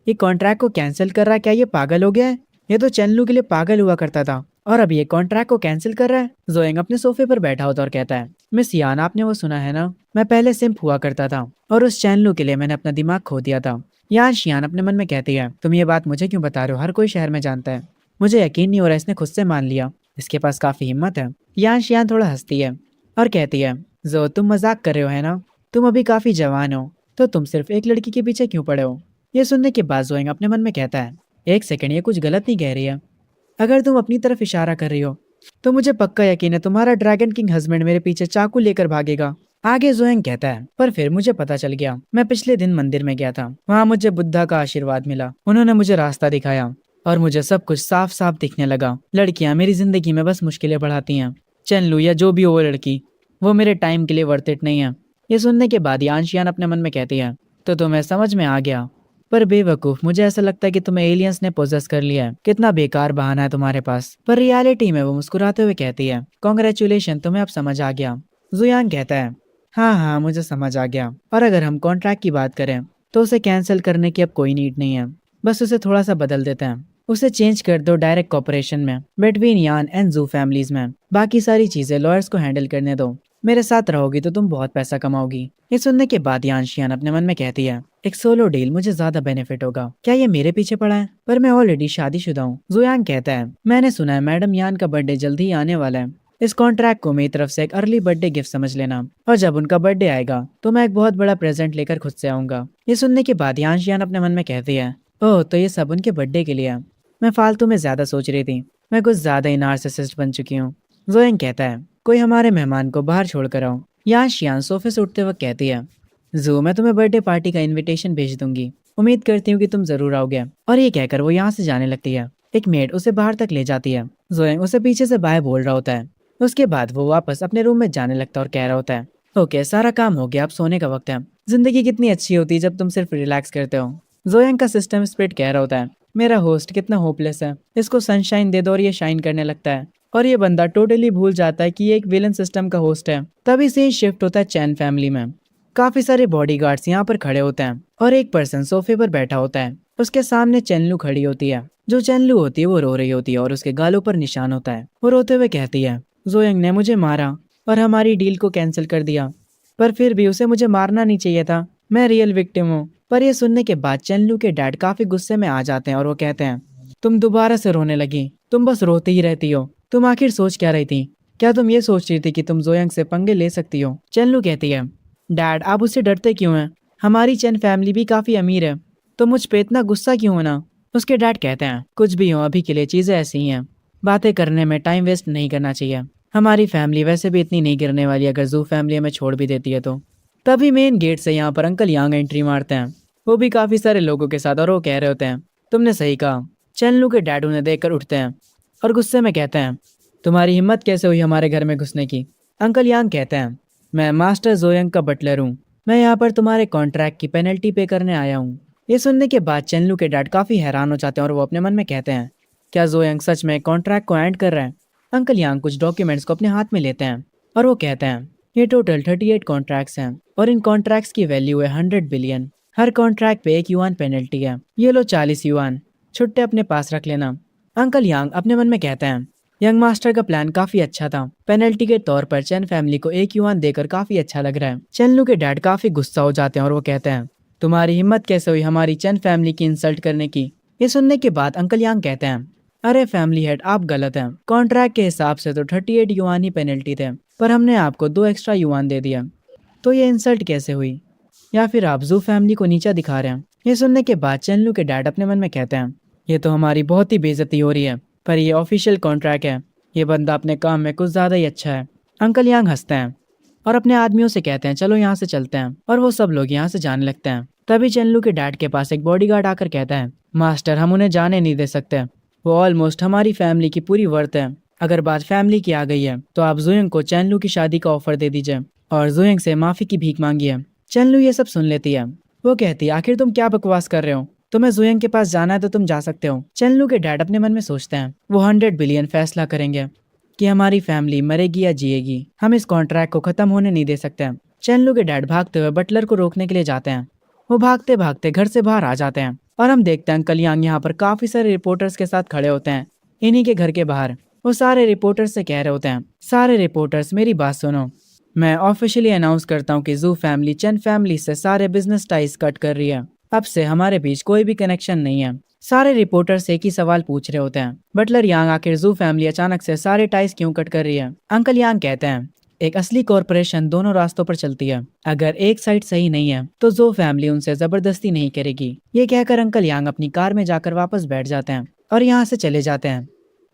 ये कॉन्ट्रैक्ट को कैंसिल कर रहा है? क्या ये पागल हो गया है? ये तो चेनलू के लिए पागल हुआ करता था और अब ये कॉन्ट्रैक्ट को कैंसिल कर रहा है। जोयांग अपने सोफे पर बैठा होता और कहता है, मिस यान आपने वो सुना है ना, मैं पहले सिंप हुआ करता था और उस चेनलू के लिए मैंने अपना दिमाग खो दिया था। यान शियान अपने मन में कहती है, तुम ये बात मुझे क्यों बता रहे हो? हर कोई शहर में जानता है। मुझे यकीन नहीं हो रहा इसने खुद से मान लिया, इसके पास काफी हिम्मत है। यान शियान थोड़ा हंसती है और कहती है, जो तुम मजाक कर रहे हो है ना, तुम अभी काफी जवान हो, तो तुम सिर्फ एक लड़की के पीछे क्यों पड़े हो? ये सुनने के बाद जोयांग अपने मन में कहता है, एक सेकंड, ये कुछ गलत नहीं कह रही है। अगर तुम अपनी तरफ इशारा कर रही हो तो मुझे पक्का यकीन है तुम्हारा ड्रैगन किंग हस्बैंड मेरे पीछे चाकू लेकर भागेगा। आगे जोएंग कहता है, पर फिर मुझे पता चल गया। मैं पिछले दिन मंदिर में गया था, वहाँ मुझे बुद्धा का आशीर्वाद मिला। उन्होंने मुझे रास्ता दिखाया और मुझे सब कुछ साफ साफ दिखने लगा। लड़कियां मेरी जिंदगी में बस मुश्किलें बढ़ाती हैं। चेनलू या जो भी हो वो लड़की, वो मेरे टाइम के लिए वर्थ इट नहीं है। ये सुनने के बाद यानशियान अपने मन में कहती है, तो तुम्हें समझ में आ गया। पर बेवकूफ, मुझे ऐसा लगता है कि तुम्हें एलियंस ने पोजेस कर लिया है। कितना बेकार बहाना है तुम्हारे पास। पर रियलिटी में वो मुस्कुराते हुए कहती है, कॉन्ग्रेचुलेशन, तुम्हें अब समझ आ गया। जुयान कहता है, हाँ हाँ मुझे समझ आ गया। और अगर हम कॉन्ट्रैक्ट की बात करें तो उसे कैंसिल करने की अब कोई नीड नहीं है। बस उसे थोड़ा सा बदल देते हैं। उसे चेंज कर दो डायरेक्ट कॉपरेशन में बिटवीन यान एंड जू फैमिलीज में। बाकी सारी चीजें लॉयर्स को हैंडल करने दो। मेरे साथ रहोगी तो तुम बहुत पैसा कमाओगी। ये सुनने के बाद यानशियान अपने मन में कहती है, एक सोलो डील मुझे ज्यादा बेनिफिट होगा। क्या ये मेरे पीछे पड़ा है? पर मैं ऑलरेडी शादीशुदा हूँ। जुयान कहता है, मैंने सुना है मैडम यान का बर्थडे जल्दी ही आने वाला है। इस कॉन्ट्रैक्ट को मेरी तरफ से एक अर्ली बर्थडे गिफ्ट समझ लेना, और जब उनका बर्थडे आएगा तो मैं एक बहुत बड़ा प्रेजेंट लेकर खुद से आऊंगा। ये सुनने के बाद यानशियान अपने मन में कहती है, ओह तो ये सब उनके बर्थडे के लिए है। मैं फालतू में ज्यादा सोच रही थी। मैं कुछ ज्यादा ही नार्सिसिस्ट बन चुकी हूँ। जोएंग कहता है, कोई हमारे मेहमान को बाहर छोड़ कर आओ। यानशियान सोफे से उठते वक्त कहती है, जू मैं तुम्हें बर्थडे पार्टी का इनविटेशन भेज दूंगी। उम्मीद करती हूँ कि तुम जरूर आओगे। और ये कहकर वो यहाँ से जाने लगती है। एक मेड उसे बाहर तक ले जाती है। जोएंग उसे पीछे से बाय बोल रहा होता है। उसके बाद वो वापस अपने रूम में जाने लगता है और कह रहा होता है, ओके सारा काम हो गया, अब सोने का वक्त है। जिंदगी कितनी अच्छी होती है जब तुम सिर्फ रिलैक्स करते हो। जोयांग का सिस्टम स्प्रिट कह रहा होता है, मेरा होस्ट कितना होपलेस है, इसको सनशाइन दे दो और ये शाइन करने लगता है। और ये बंदा टोटली भूल जाता है कि ये एक विलन सिस्टम का होस्ट है। तभी से ही शिफ्ट होता है चैन फैमिली में। काफी सारे बॉडीगार्ड्स यहाँ पर खड़े होते हैं और एक पर्सन सोफे पर बैठा होता है। उसके सामने चेनलू खड़ी होती है। जो चेनलू होती है वो रो रही होती है और उसके गालों पर निशान होता है। वो रोते हुए कहती है, जोयंग ने मुझे मारा और हमारी डील को कैंसिल कर दिया, पर फिर भी उसे मुझे मारना नहीं चाहिए था। मैं रियल विक्टिम हूँ। पर ये सुनने के बाद चेनलू के डैड काफी गुस्से में आ जाते हैं और वो कहते हैं, तुम दोबारा से रोने लगी। तुम बस रोती ही रहती हो। तुम आखिर सोच क्या रही थी? क्या तुम ये सोच रही थी कि तुम जोयंग से पंगे ले सकती हो? चेनलू कहती है, डैड आप उससे डरते क्यों हैं? हमारी चैन फैमिली भी काफी अमीर है, तो मुझ पे इतना गुस्सा क्यों होना? उसके डैड कहते हैं, कुछ भी हो अभी के लिए चीजें ऐसी ही हैं। बातें करने में टाइम वेस्ट नहीं करना चाहिए। हमारी फैमिली वैसे भी इतनी नहीं गिरने वाली अगर जू फैमिली हमें छोड़ भी देती है तो। तभी मेन गेट से यहाँ पर अंकल यांग एंट्री मारते हैं। वो भी काफी सारे लोगों के साथ, और वो कह रहे होते हैं, तुमने सही कहा। चेनलू के डैड उन्हें देखकर उठते हैं और गुस्से में कहते हैं, तुम्हारी हिम्मत कैसे हुई हमारे घर में घुसने की? अंकल यांग कहते हैं, मैं मास्टर जोयंग का बटलर हूँ। मैं यहाँ पर तुम्हारे कॉन्ट्रैक्ट की पेनल्टी पे करने आया हूँ। ये सुनने के बाद चेनलू के डैड काफी हैरान हो जाते हैं और वो अपने मन में कहते हैं, क्या जोयंग सच में कॉन्ट्रैक्ट को एंड कर रहा है? अंकल यांग कुछ डॉक्यूमेंट्स को अपने हाथ में लेते हैं और वो कहते हैं, ये टोटल 38 कॉन्ट्रैक्ट्स हैं और इन कॉन्ट्रैक्ट्स की वैल्यू है 100 बिलियन। हर कॉन्ट्रैक्ट पे 1 युआन पेनल्टी है। ये लो 40 युआन, छुट्टे अपने पास रख लेना। अंकल यांग अपने मन में कहते हैं, यंग मास्टर का प्लान काफी अच्छा था। पेनल्टी के तौर पर चैन फैमिली को 1 युआन देकर काफी अच्छा लग रहा है। चेनलू के डैड काफी गुस्सा हो जाते हैं और वो कहते हैं, तुम्हारी हिम्मत कैसे हुई हमारी चैन फैमिली की इंसल्ट करने की? ये सुनने के बाद अंकल यांग कहते हैं, अरे फैमिली हेड आप गलत हैं। कॉन्ट्रैक्ट के हिसाब से तो 38 युआन ही पेनल्टी थे, पर हमने आपको 2 एक्स्ट्रा युआन दे दिया। तो ये इंसल्ट कैसे हुई? या फिर आप जू फैमिली को नीचा दिखा रहे हैं? ये सुनने के बाद चेनलू के डैड अपने मन में कहते हैं, ये तो हमारी बहुत ही बेइज्जती हो रही है, पर ये ऑफिशियल कॉन्ट्रैक्ट है। ये बंदा अपने काम में कुछ ज्यादा ही अच्छा है। अंकल यांग हंसते हैं और अपने आदमियों से कहते हैं, चलो यहाँ से चलते हैं। और वो सब लोग यहाँ से जाने लगते हैं। तभी चेनलू के डैड के पास एक बॉडीगार्ड आकर कहता है, मास्टर हम उन्हें जाने नहीं दे सकते। वो ऑलमोस्ट हमारी फैमिली की पूरी वर्थ है। अगर बात फैमिली की आ गई है तो आप जुयंग को चेनलू की शादी का ऑफर दे दीजिए और जुयंग से माफी की भीख मांगिए। चेनलू ये सब सुन लेती है। वो कहती है, आखिर तुम क्या बकवास कर रहे हो? तुम्हें जुयंग के पास जाना है तो तुम जा सकते हो। चेनलू के डैड अपने मन में सोचते हैं, वो 100 बिलियन फैसला करेंगे कि हमारी फैमिली मरेगी या जिएगी। हम इस कॉन्ट्रैक्ट को खत्म होने नहीं दे सकते। चेनलू के डैड भागते हुए बटलर को रोकने के लिए जाते हैं। वो भागते भागते घर से बाहर आ जाते हैं और हम देखते हैं अंकल यांग यहाँ पर काफी सारे रिपोर्टर्स के साथ खड़े होते हैं इन्हीं के घर के बाहर। वो सारे रिपोर्टर्स से कह रहे होते हैं, सारे रिपोर्टर्स मेरी बात सुनो। मैं ऑफिशियली अनाउंस करता हूँ कि जू फैमिली चैन फैमिली से सारे बिजनेस टाइज कट कर रही है। अब से हमारे बीच कोई भी कनेक्शन नहीं है। सारे रिपोर्टर्स एक ही सवाल पूछ रहे होते हैं, बटलर यांग आखिर जू फैमिली अचानक से सारे टाइज क्यों कट कर रही है? अंकल यांग कहते हैं, एक असली कॉरपोरेशन दोनों रास्तों पर चलती है। अगर एक साइड सही नहीं है तो जो फैमिली उनसे जबरदस्ती नहीं करेगी। ये कहकर अंकल यांग अपनी कार में जाकर वापस बैठ जाते हैं और यहाँ से चले जाते हैं।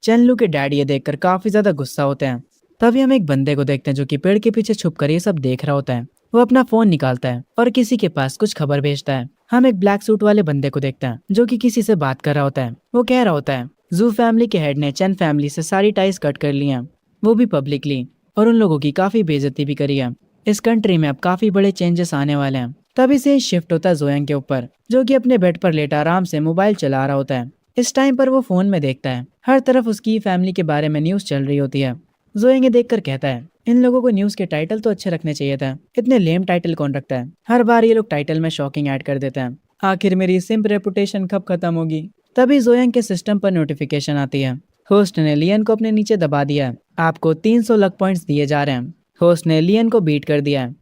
चेनलू के डैडी ये देखकर काफी ज्यादा गुस्सा होते हैं। तभी हम एक बंदे को देखते हैं जो कि पेड़ के पीछे छुप कर ये सब देख रहा होता है। वो अपना फोन निकालता है और किसी के पास कुछ खबर भेजता है। हम एक ब्लैक सूट वाले बंदे को देखते हैं जो कि किसी से बात कर रहा होता है। वो कह रहा होता है जू फैमिली के हेड ने चैन फैमिली से सारी टाइज कट कर ली हैं, वो भी पब्लिकली, और उन लोगों की काफी बेइज्जती भी करी है। इस कंट्री में अब काफी बड़े चेंजेस आने वाले हैं। तभी से शिफ्ट होता है जोयांग के ऊपर, जो कि अपने बेड पर लेटा आराम से मोबाइल चला रहा होता है। इस टाइम पर वो फोन में देखता है हर तरफ उसकी फैमिली के बारे में न्यूज चल रही होती है। जोयांग ये देखकर कहता है इन लोगों को न्यूज के टाइटल तो अच्छे रखने चाहिए था, इतने लेम टाइटल कौन रखता है, हर बार ये लोग टाइटल में शॉकिंग ऐड कर देते हैं। आखिर मेरी सिंप रेपुटेशन कब खत्म होगी। तभी जोयांग के सिस्टम पर नोटिफिकेशन आती है। होस्ट ने लियन को अपने नीचे दबा दिया है, आपको 300 लक पॉइंट्स दिए जा रहे हैं। होस्ट ने लियन को बीट कर दिया है,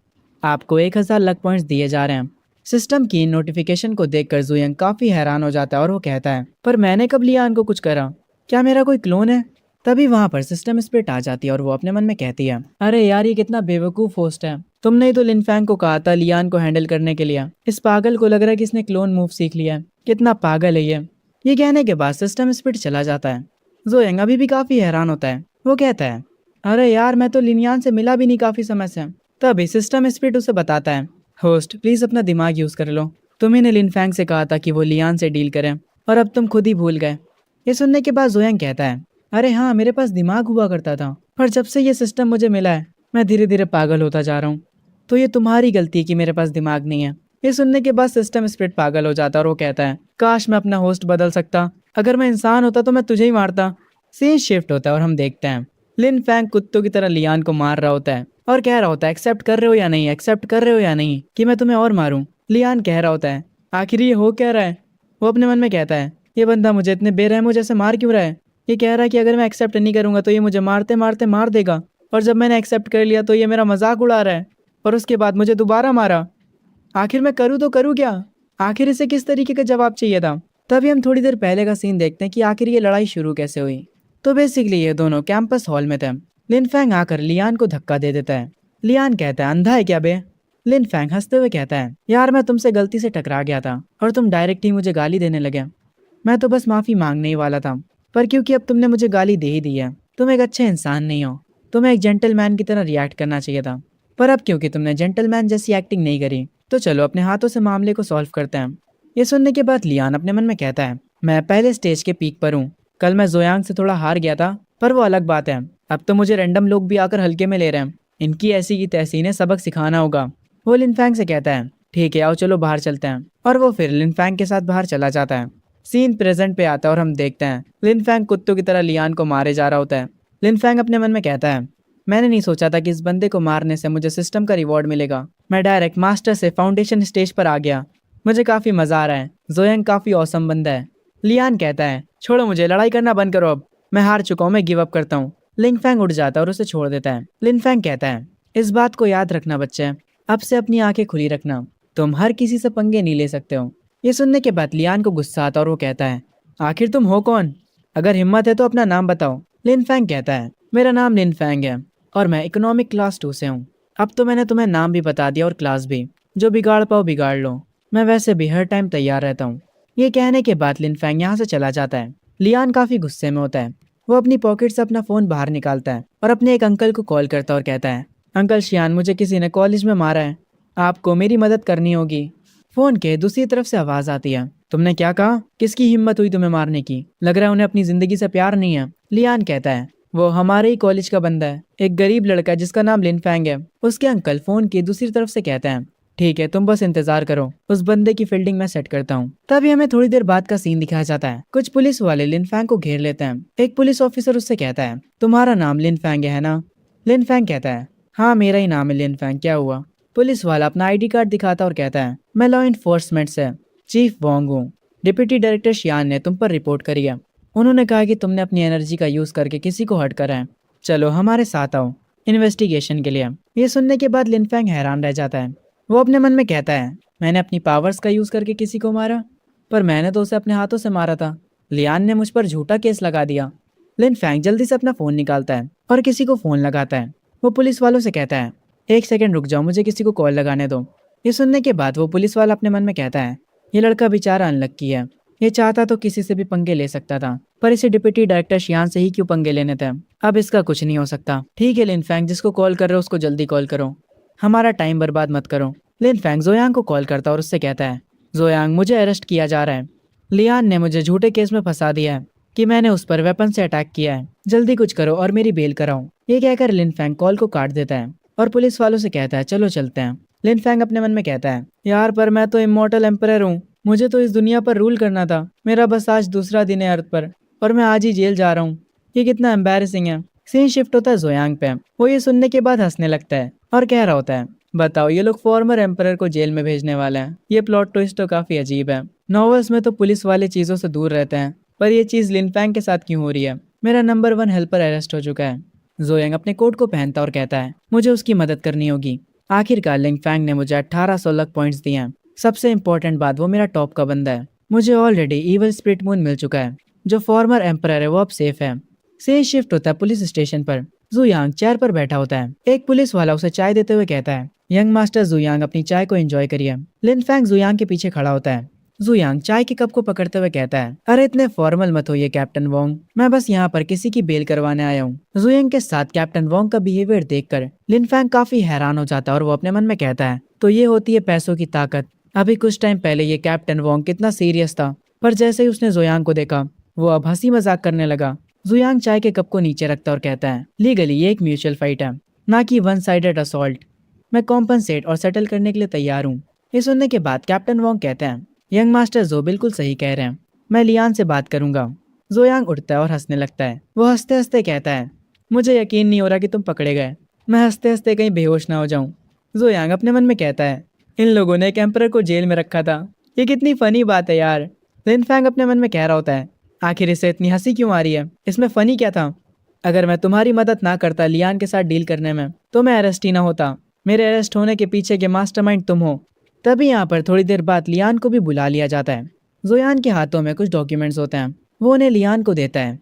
आपको 1000 लक पॉइंट्स दिए जा रहे हैं। सिस्टम की नोटिफिकेशन को देखकर जोयांग काफी हैरान हो जाता है और वो कहता है पर मैंने कब लियान को कुछ करा, क्या मेरा कोई क्लोन है। तभी वहां पर सिस्टम स्प्लिट आ जाती है और वो अपने मन में कहती है अरे यार ये कितना बेवकूफ होस्ट है, तुमने ही तो लिनफैंग को कहा था लियान को हैंडल करने के लिए, इस पागल को लग रहा है कि इसने क्लोन मूव सीख लिया है, कितना पागल है ये कहने के बाद सिस्टम स्प्लिट चला जाता है। जोयांग अभी भी काफी हैरान होता है। वो कहता है अरे यार मैं तो लिनियान से मिला भी नहीं काफी समय से। तभी सिस्टम स्प्लिट उसे बताता है होस्ट प्लीज अपना दिमाग यूज कर लो, तुम्ही ने लिनफैंग से कहा था कि वो लियान से डील करें और अब तुम खुद ही भूल गए। ये सुनने के बाद जोयांग कहता है अरे हाँ मेरे पास दिमाग हुआ करता था, पर जब से ये सिस्टम मुझे मिला है मैं धीरे धीरे पागल होता जा रहा हूँ, तो ये तुम्हारी गलती है कि मेरे पास दिमाग नहीं है। ये सुनने के बाद सिस्टम स्प्लिट पागल हो जाता है और वो कहता है काश मैं अपना होस्ट बदल सकता, अगर मैं इंसान होता तो मैं तुझे ही मारता। सीन शिफ्ट होता है और हम देखते हैं लिनफैंग कुत्तों की तरह लियान को मार रहा होता है और कह रहा होता है एक्सेप्ट कर रहे हो या नहीं, एक्सेप्ट कर रहे हो या नहीं कि मैं तुम्हें और मारूं। लियान कह रहा होता है आखिर ये हो क्या रहा है। वो अपने मन में कहता है ये बंदा मुझे इतने बेरहमों जैसे मार क्यों रहा है। ये कह रहा है कि अगर मैं एक्सेप्ट नहीं करूंगा तो ये मुझे मारते मारते मार देगा, और जब मैंने एक्सेप्ट कर लिया तो ये मेरा मजाक उड़ा रहा है और उसके बाद मुझे दोबारा मारा। आखिर मैं करूँ तो करूँ क्या, आखिर इसे किस तरीके का जवाब चाहिए था। तभी हम थोड़ी देर पहले का सीन देखते हैं कि आखिर ये लड़ाई शुरू कैसे हुई। तो बेसिकली ये दोनों कैंपस हॉल में थे। लिनफैंग आकर लियान को धक्का दे देता है। लियान कहता है अंधा है क्या बे। लिनफैंग हंसते हुए कहता है यार मैं तुमसे गलती से टकरा गया था और तुम डायरेक्ट ही मुझे गाली देने लगे, मैं तो बस माफी मांगने ही वाला था, पर क्योंकि अब तुमने मुझे गाली दे ही दी है, तुम एक अच्छे इंसान नहीं हो, तुम्हें एक जेंटलमैन की तरह रिएक्ट करना चाहिए था, पर अब क्योंकि तुमने जेंटलमैन जैसी एक्टिंग नहीं करी तो चलो अपने हाथों से मामले को सॉल्व करते हैं। ये सुनने के बाद लियान अपने मन में कहता है मैं पहले स्टेज के पीक पर हूँ, कल मैं जोयांग से थोड़ा हार गया था पर वो अलग बात है, अब तो मुझे रैंडम लोग भी आकर हल्के में ले रहे हैं, इनकी ऐसी की तैसी ने सबक सिखाना होगा। वो लिनफैंग से कहता है ठीक है आओ चलो बाहर चलते हैं, और वो फिर लिनफैंग के साथ बाहर चला जाता है। सीन प्रेजेंट पे आता है और हम देखते हैं लिनफैंग कुत्तों की तरह लियान को मारे जा रहा होता है। लिनफैंग अपने मन में कहता है मैंने नहीं सोचा था कि इस बंदे को मारने से मुझे सिस्टम का रिवॉर्ड मिलेगा, मैं डायरेक्ट मास्टर से फाउंडेशन स्टेज पर आ गया, मुझे काफी मजा आ रहा है, जोयांग काफी औसम बंदा है। लियान कहता है छोड़ो मुझे, लड़ाई करना बंद करो, अब मैं हार चुका हूँ, मैं गिव अप करता हूँ। लिनफैंग उठ जाता है और उसे छोड़ देता है। लिनफैंग कहता है इस बात को याद रखना बच्चे, अब से अपनी आंखें खुली रखना, तुम हर किसी से पंगे नहीं ले सकते हो। ये सुनने के बाद लियान को गुस्सा आता और वो कहता है आखिर तुम हो कौन, अगर हिम्मत है तो अपना नाम बताओ। लिनफैंग कहता है मेरा नाम लिनफैंग है और मैं इकोनॉमिक क्लास 2 से हूँ। अब तो मैंने तुम्हें नाम भी बता दिया और क्लास भी, जो बिगाड़ पाओ बिगाड़ लो, मैं वैसे भी हर टाइम तैयार रहता हूँ। ये कहने के बाद लिनफैंग यहाँ से चला जाता है। लियान काफी गुस्से में होता है। वो अपनी पॉकेट से अपना फोन बाहर निकालता है और अपने एक अंकल को कॉल करता है और कहता है अंकल शियान मुझे किसी ने कॉलेज में मारा है, आपको मेरी मदद करनी होगी। फोन के दूसरी तरफ से आवाज आती है तुमने क्या कहा, किसकी हिम्मत हुई तुम्हें मारने की, लग रहा है उन्हें अपनी जिंदगी से प्यार नहीं है। लियान कहता है वो हमारे ही कॉलेज का बंदा है, एक गरीब लड़का जिसका नाम लिनफैंग है। उसके अंकल फोन की दूसरी तरफ से कहते हैं ठीक है तुम बस इंतजार करो, उस बंदे की फील्डिंग मैं सेट करता हूँ। तभी हमें थोड़ी देर बाद का सीन दिखाया जाता है। कुछ पुलिस वाले लिनफैंग को घेर लेते हैं। एक पुलिस ऑफिसर उससे कहता है तुम्हारा नाम लिनफैंग है ना। लिनफैंग कहता है हाँ मेरा ही नाम है लिनफैंग, क्या हुआ। पुलिस वाला अपना आईडी कार्ड दिखाता और कहता है मैं लॉ इन्फोर्समेंट से चीफ वोंग हूँ, डिप्टी डायरेक्टर शियान ने तुम पर रिपोर्ट करी है, उन्होंने कहा कि तुमने अपनी एनर्जी का यूज करके किसी को हर्ट करा है, चलो हमारे साथ आओ इन्वेस्टिगेशन के लिए। ये सुनने के बाद लिनफैंग हैरान रह जाता है। वो अपने मन में कहता है मैंने अपनी पावर्स का यूज करके किसी को मारा, पर मैंने तो उसे अपने हाथों से मारा था, लियान ने मुझ पर झूठा केस लगा दिया। लिनफैंग जल्दी से अपना फोन निकालता है और किसी को फोन लगाता है। वो पुलिस वालों से कहता है एक सेकंड रुक जाओ, मुझे किसी को कॉल लगाने दो। ये सुनने के बाद वो पुलिस वाला अपने मन में कहता है ये लड़का बेचारा अनलक्की है, ये चाहता तो किसी से भी पंगे ले सकता था, पर इसे डिप्टी डायरेक्टर शियान से ही क्यों पंगे लेने थे। अब इसका कुछ नहीं हो सकता। ठीक है लिनफेंग, जिसको कॉल कर रहे हो उसको जल्दी कॉल करो, हमारा टाइम बर्बाद मत करो। लिनफेंग जोयांग को कॉल करता और उससे कहता है, जोयांग मुझे अरेस्ट किया जा रहा है। लियान ने मुझे झूठे केस में फंसा दिया है कि मैंने उस पर वेपन से अटैक किया है। जल्दी कुछ करो और मेरी बेल कराओ। ये कहकर लिनफेंग कॉल को काट देता है और पुलिस वालों से कहता है, चलो चलते हैं। लिनफेंग अपने मन में कहता है, यार पर मैं तो इमॉर्टल एम्परर हूँ, मुझे तो इस दुनिया पर रूल करना था। मेरा बस आज दूसरा दिन है अर्थ पर और मैं आज ही जेल जा रहा हूँ। ये कितना एम्बैरेसिंग है। सीन शिफ्ट होता है जोयांग पे। वो ये सुनने के बाद हंसने लगता है और कह रहा होता है, बताओ ये लोग फॉर्मर एम्परर को जेल में भेजने वाले हैं। ये प्लॉट ट्विस्ट तो काफी अजीब है। नॉवेल्स में तो पुलिस वाले चीजों से दूर रहते हैं, पर ये चीज लिनफेंग के साथ क्यों हो रही है। मेरा नंबर 1 हेल्पर अरेस्ट हो चुका है। जोयांग अपने कोट को पहनता और कहता है, मुझे उसकी मदद करनी होगी। आखिरकार लिनफेंग ने मुझे 1800 लक पॉइंट्स दिए हैं। सबसे इम्पोर्टेंट बात, वो मेरा टॉप का बंदा है। मुझे ऑलरेडी ईवल स्प्लिट मून मिल चुका है। जो फॉर्मर एम्परर है वो अब सेफ है। सीन शिफ्ट होता है पुलिस स्टेशन पर। जुयांग चेयर पर बैठा होता है। एक पुलिस वाला उसे चाय देते हुए कहता है, यंग मास्टर जुयांग अपनी चाय को एंजॉय करिए। लिनफेंग जुयांग के पीछे खड़ा होता है। जुयांग चाय के कप को पकड़ते हुए कहता है, अरे इतने फॉर्मल मत होइए कैप्टन वोंग, मैं बस यहाँ पर किसी की बेल करवाने आया हूँ। जुयांग के साथ कैप्टन वोंग का बिहेवियर देखकर लिनफेंग काफी हैरान हो जाता है और वो अपने मन में कहता है, तो ये होती है पैसों की ताकत। अभी कुछ टाइम पहले ये कैप्टन वोंग कितना सीरियस था, पर जैसे ही उसने जुयांग को देखा वो अब हंसी मजाक करने लगा। जुयांग चाय के कप को नीचे रखता और कहता है, लीगली ये एक म्यूचुअल फाइट है, ना कि वन साइडेड असॉल्ट। मैं कॉम्पनसेट और सेटल करने के लिए तैयार हूँ। ये सुनने के बाद कैप्टन वोंग कहते हैं, यंग मास्टर जो बिल्कुल सही कह रहे हैं, मैं लियान से बात करूंगा। जोयांग उठता है और हंसने लगता है। वो हंसते हंसते कहता है, मुझे यकीन नहीं हो रहा कि तुम पकड़े गए। मैं हंसते हंसते कहीं बेहोश ना हो जाऊं। जोयांग अपने मन में कहता है, इन लोगों ने एक एम्परर को जेल में रखा था। ये कितनी फनी बात है यार। लिनफेंग अपने मन में कह रहा होता है, आखिर इसे इतनी हंसी क्यों आ रही है, इसमें फनी क्या था। अगर मैं तुम्हारी मदद ना करता लियान के साथ डील करने में, तो मैं अरेस्ट ही ना होता। मेरे अरेस्ट होने के पीछे के मास्टरमाइंड तुम हो। तभी यहाँ पर थोड़ी देर बाद लियान को भी बुला लिया जाता है। जोयान के हाथों में कुछ डॉक्यूमेंट्स होते हैं। वो उन्हें लियान को देता है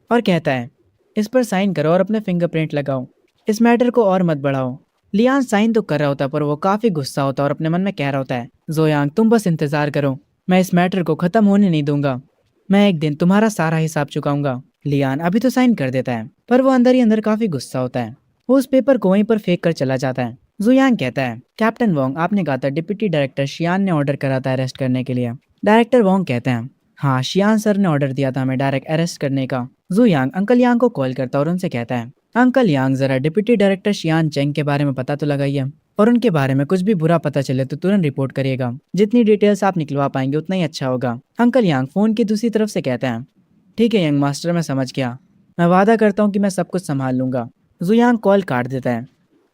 और कहता है, इस पर साइन करो और अपने फिंगरप्रिंट लगाओ। इस मैटर को और मत बढ़ाओ। लियान साइन तो कर रहा होता पर वो काफी गुस्सा होता और अपने मन में कह रहा होता है, जोयांग तुम बस इंतजार करो, मैं इस मैटर को खत्म होने नहीं दूंगा। मैं एक दिन तुम्हारा सारा हिसाब चुकाऊंगा। लियान अभी तो साइन कर देता है, पर वो अंदर ही अंदर काफी गुस्सा होता है। वो उस पेपर को वहीं पर फेंक कर चला जाता है। जुयांग कहता है, कैप्टन वोंग आपने कहा था डिप्टी डायरेक्टर शियान ने ऑर्डर करा था अरेस्ट करने के लिए। डायरेक्टर वोंग कहते हैं, हाँ शियान सर ने ऑर्डर दिया था हमें डायरेक्ट अरेस्ट करने का। जुयांग अंकल यांग को कॉल करता और उनसे कहता है, अंकल यांग जरा डिप्टी डायरेक्टर शियान चेंग के बारे में पता तो लगाइए और उनके बारे में कुछ भी बुरा पता चले तो तुरंत रिपोर्ट करिएगा। जितनी डिटेल्स आप निकलवा पाएंगे उतना ही अच्छा होगा। अंकल यांग फोन की दूसरी तरफ से कहते हैं, ठीक है यंग मास्टर मैं समझ गया, मैं वादा करता हूँ कि मैं सब कुछ संभाल लूंगा। जुयांग कॉल काट देता है।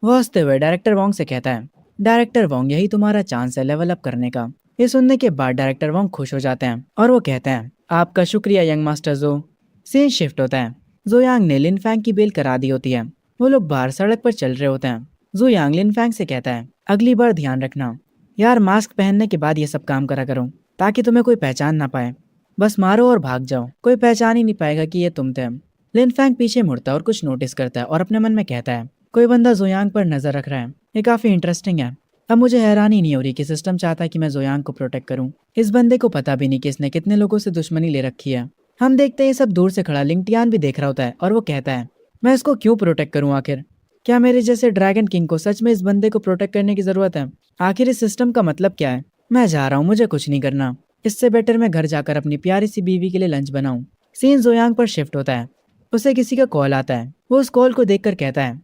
वो हंसते हुए डायरेक्टर वोंग से कहता है, डायरेक्टर वोंग यही तुम्हारा चांस है लेवल अप करने का। ये सुनने के बाद डायरेक्टर वोंग खुश हो जाते हैं और वो कहते हैं, आपका शुक्रिया यंग मास्टर जो। सीन शिफ्ट होता है। जुयांग ने लिनफेंग की बेल करा दी होती है। वो लोग बाहर सड़क पर चल रहे होते हैं। जुयांग लिनफेंग से कहता है, अगली बार ध्यान रखना यार, मास्क पहनने के बाद ये सब काम करा करो ताकि तुम्हें कोई पहचान ना पाए। बस मारो और भाग जाओ, कोई पहचान ही नहीं पाएगा कि ये तुम थे। लिनफेंग पीछे मुड़ता है और कुछ नोटिस करता है और अपने मन में कहता है, कोई बंदा जोयांग पर नजर रख रहा है, ये काफी इंटरेस्टिंग है। अब मुझे हैरानी नहीं हो रही कि सिस्टम चाहता है कि मैं जोयांग को प्रोटेक्ट करूं। इस बंदे को पता भी नहीं कि इसने कितने लोगों से दुश्मनी ले रखी है। हम देखते हैं ये सब दूर से खड़ा लिंगटियान भी देख रहा होता है और वो कहता है, मैं इसको क्यों प्रोटेक्ट करूं आखिर। क्या मेरे जैसे ड्रैगन किंग को सच में इस बंदे को प्रोटेक्ट करने की जरूरत है। आखिर इस सिस्टम का मतलब क्या है। मैं जा रहा हूँ, मुझे कुछ नहीं करना। इससे बेटर मैं घर जाकर अपनी प्यारी सी बीवी के लिए लंच बनाऊं। सीन जोयांग पर शिफ्ट होता है। उसे किसी का कॉल आता है। वो उस कॉल को देखकर कहता है,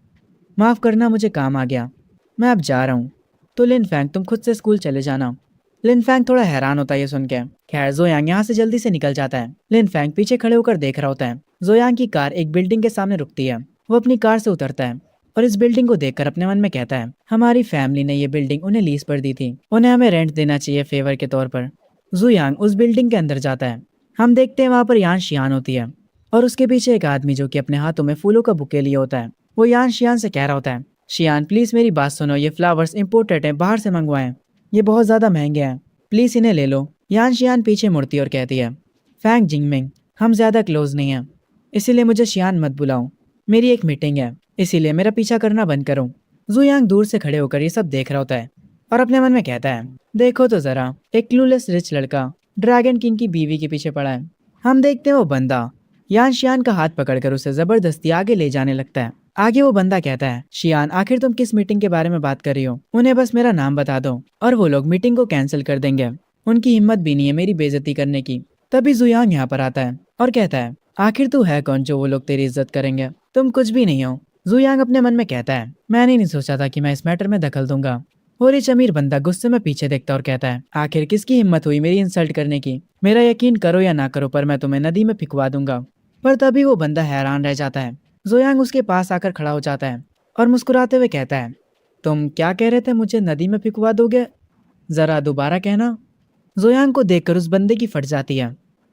माफ करना मुझे काम आ गया, मैं अब जा रहा हूँ। तो लिनफेंग तुम खुद से स्कूल चले जाना। लिनफेंग थोड़ा हैरान होता है ये सुन के। खैर जोयांग यहाँ से जल्दी से निकल जाता है। लिनफेंग पीछे खड़े होकर देख रहा होता है। जोयांग की कार एक बिल्डिंग के सामने रुकती है। वो अपनी कार से उतरता है और इस बिल्डिंग को देखकर अपने मन में कहता है, हमारी फैमिली ने ये बिल्डिंग उन्हें लीज पर दी थी, उन्हें हमें रेंट देना चाहिए फेवर के तौर पर। जुयांग उस बिल्डिंग के अंदर जाता है। हम देखते हैं वहां पर यान शियान होती है और उसके पीछे एक आदमी जो कि अपने हाथों में फूलों का बुके लिए होता है। वो यान शियान से कह रहा होता है, शियान प्लीज मेरी बात सुनो, ये फ्लावर्स इम्पोर्टेड हैं, बाहर से मंगवाएं, ये बहुत ज्यादा महंगे हैं, प्लीज इन्हें ले लो। यान शियान पीछे मुड़ती और कहती है, फैंग जिंगमिंग हम ज्यादा क्लोज नहीं हैं, इसीलिए मुझे शियान मत बुलाओ, मेरी एक मीटिंग है, इसीलिए मेरा पीछा करना बंद करो। जुयांग दूर से खड़े होकर ये सब देख रहा होता है और अपने मन में कहता है, देखो तो जरा, एक क्लूलेस रिच लड़का ड्रैगन किंग की बीवी के पीछे पड़ा है। हम देखते हैं वो बंदा यान शियान का हाथ पकड़कर उसे जबरदस्ती आगे ले जाने लगता है। आगे वो बंदा कहता है, शियान आखिर तुम किस मीटिंग के बारे में बात कर रही हो? उन्हें बस मेरा नाम बता दो और वो लोग मीटिंग को कैंसिल कर देंगे। उनकी हिम्मत भी नहीं है मेरी बेइज्जती करने की। तभी जुयांग यहाँ पर आता है और कहता है, आखिर तू है कौन जो वो लोग तेरी इज्जत करेंगे? तुम कुछ भी नहीं हो। जुयांग अपने मन में कहता है, मैंने नहीं सोचा था कि मैं इस मैटर में दखल दूंगा। और रिच अमीर बंदा गुस्से में पीछे देखता और कहता है, आखिर किसकी हिम्मत हुई मेरी इंसल्ट करने की? मेरा यकीन करो या ना करो पर मैं तुम्हें नदी में फिकवा दूंगा। पर तभी वो बंदा हैरान रह जाता है। जोयांग उसके पास आकर खड़ा हो जाता है और मुस्कुराते हुए कहता है, तुम क्या कह रहे थे, मुझे नदी में फिकवा दोगे? जरा दोबारा कहना। जोयांग को देखकर उस बंदे की फट जाती है।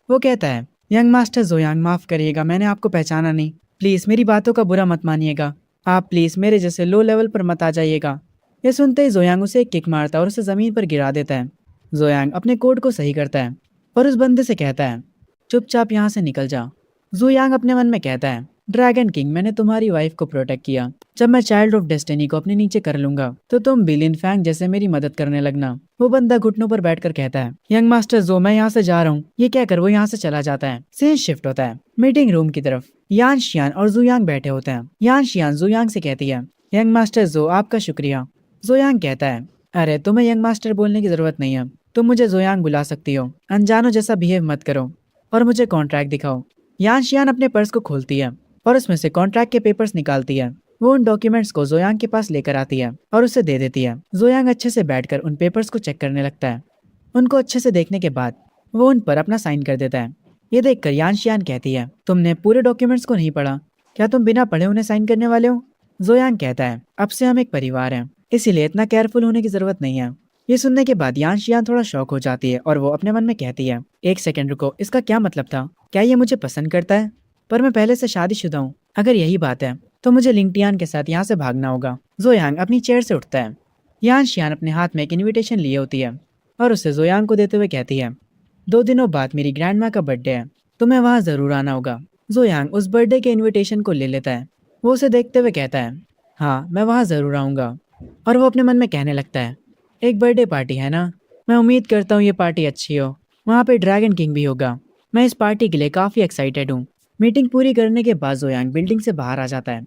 वो कहता है, यंग मास्टर जोयांग, माफ करिएगा, मैंने आपको पहचाना नहीं। प्लीज मेरी बातों का बुरा मत मानिएगा। आप प्लीज मेरे जैसे लो लेवल पर मत आ जाइएगा। ये सुनते ही जोयांग उसे एक किक मारता है और उसे जमीन पर गिरा देता है। जोयांग अपने कोड को सही करता है और उस बंदे से कहता है, चुपचाप यहाँ से निकल जा। जुयांग अपने मन में कहता है, ड्रैगन किंग, मैंने तुम्हारी वाइफ को प्रोटेक्ट किया। जब मैं चाइल्ड ऑफ डेस्टिनी को अपने नीचे कर लूंगा तो तुम बिलिन फैंग जैसे मेरी मदद करने लगना। वो बंदा घुटनों पर बैठकर कहता है, यंग मास्टर जो, मैं यहाँ से जा रहा हूँ। ये कहकर वो यहाँ से चला जाता है। सीन शिफ्ट होता है मीटिंग रूम की तरफ। यान शियान और जुयांग बैठे होते हैं। यान शियान जुयांग से कहती है, यंग मास्टर जो, आपका शुक्रिया। जुयांग कहता है, अरे तुम्हें यंग मास्टर बोलने की जरूरत नहीं है, तुम मुझे जुयांग बुला सकती हो। अनजानो जैसा बिहेव मत करो और मुझे कॉन्ट्रैक्ट दिखाओ। यान शियान अपने पर्स को खोलती है और उसमें से कॉन्ट्रैक्ट के पेपर्स निकालती है। वो उन डॉक्यूमेंट्स को जोयांग के पास लेकर आती है और उसे दे देती है। जोयांग अच्छे से बैठकर उन पेपर्स को चेक करने लगता है। उनको अच्छे से देखने के बाद वो उन पर अपना साइन कर देता है। ये देखकर यान शियान कहती है, तुमने पूरे डॉक्यूमेंट्स को नहीं पढ़ा? क्या तुम बिना पढ़े उन्हें साइन करने वाले हो? जोयांग कहता है, अब से हम एक परिवार हैं, इसीलिए इतना केयरफुल होने की जरूरत नहीं है। ये सुनने के बाद यान शियान थोड़ा शॉक हो जाती है और वो अपने मन में कहती है, एक सेकंड रुको, इसका क्या मतलब था? क्या ये मुझे पसंद करता है? पर मैं पहले से शादीशुदा हूँ। अगर यही बात है तो मुझे लिंगटियान के साथ यहाँ से भागना होगा। जोयांग अपनी चेयर से उठता है। यान शियान अपने हाथ में एक इनविटेशन लिए होती है और उसे जोयांग को देते हुए कहती है, 2 दिनों बाद मेरी ग्रैंड माँ का बर्थडे है, तुम्हें वहाँ जरूर आना होगा। जोयांग उस बर्थडे के इनविटेशन को ले लेता है। वो उसे देखते हुए कहता है, हाँ मैं वहाँ जरूर आऊँगा। और वो अपने मन में कहने लगता है, एक बर्थडे पार्टी है ना, मैं उम्मीद करता हूँ ये पार्टी अच्छी हो। वहाँ पे ड्रैगन किंग भी होगा। मैं इस पार्टी के लिए काफ़ी एक्साइटेड हूँ। मीटिंग पूरी करने के बाद जोयांग बिल्डिंग से बाहर आ जाता है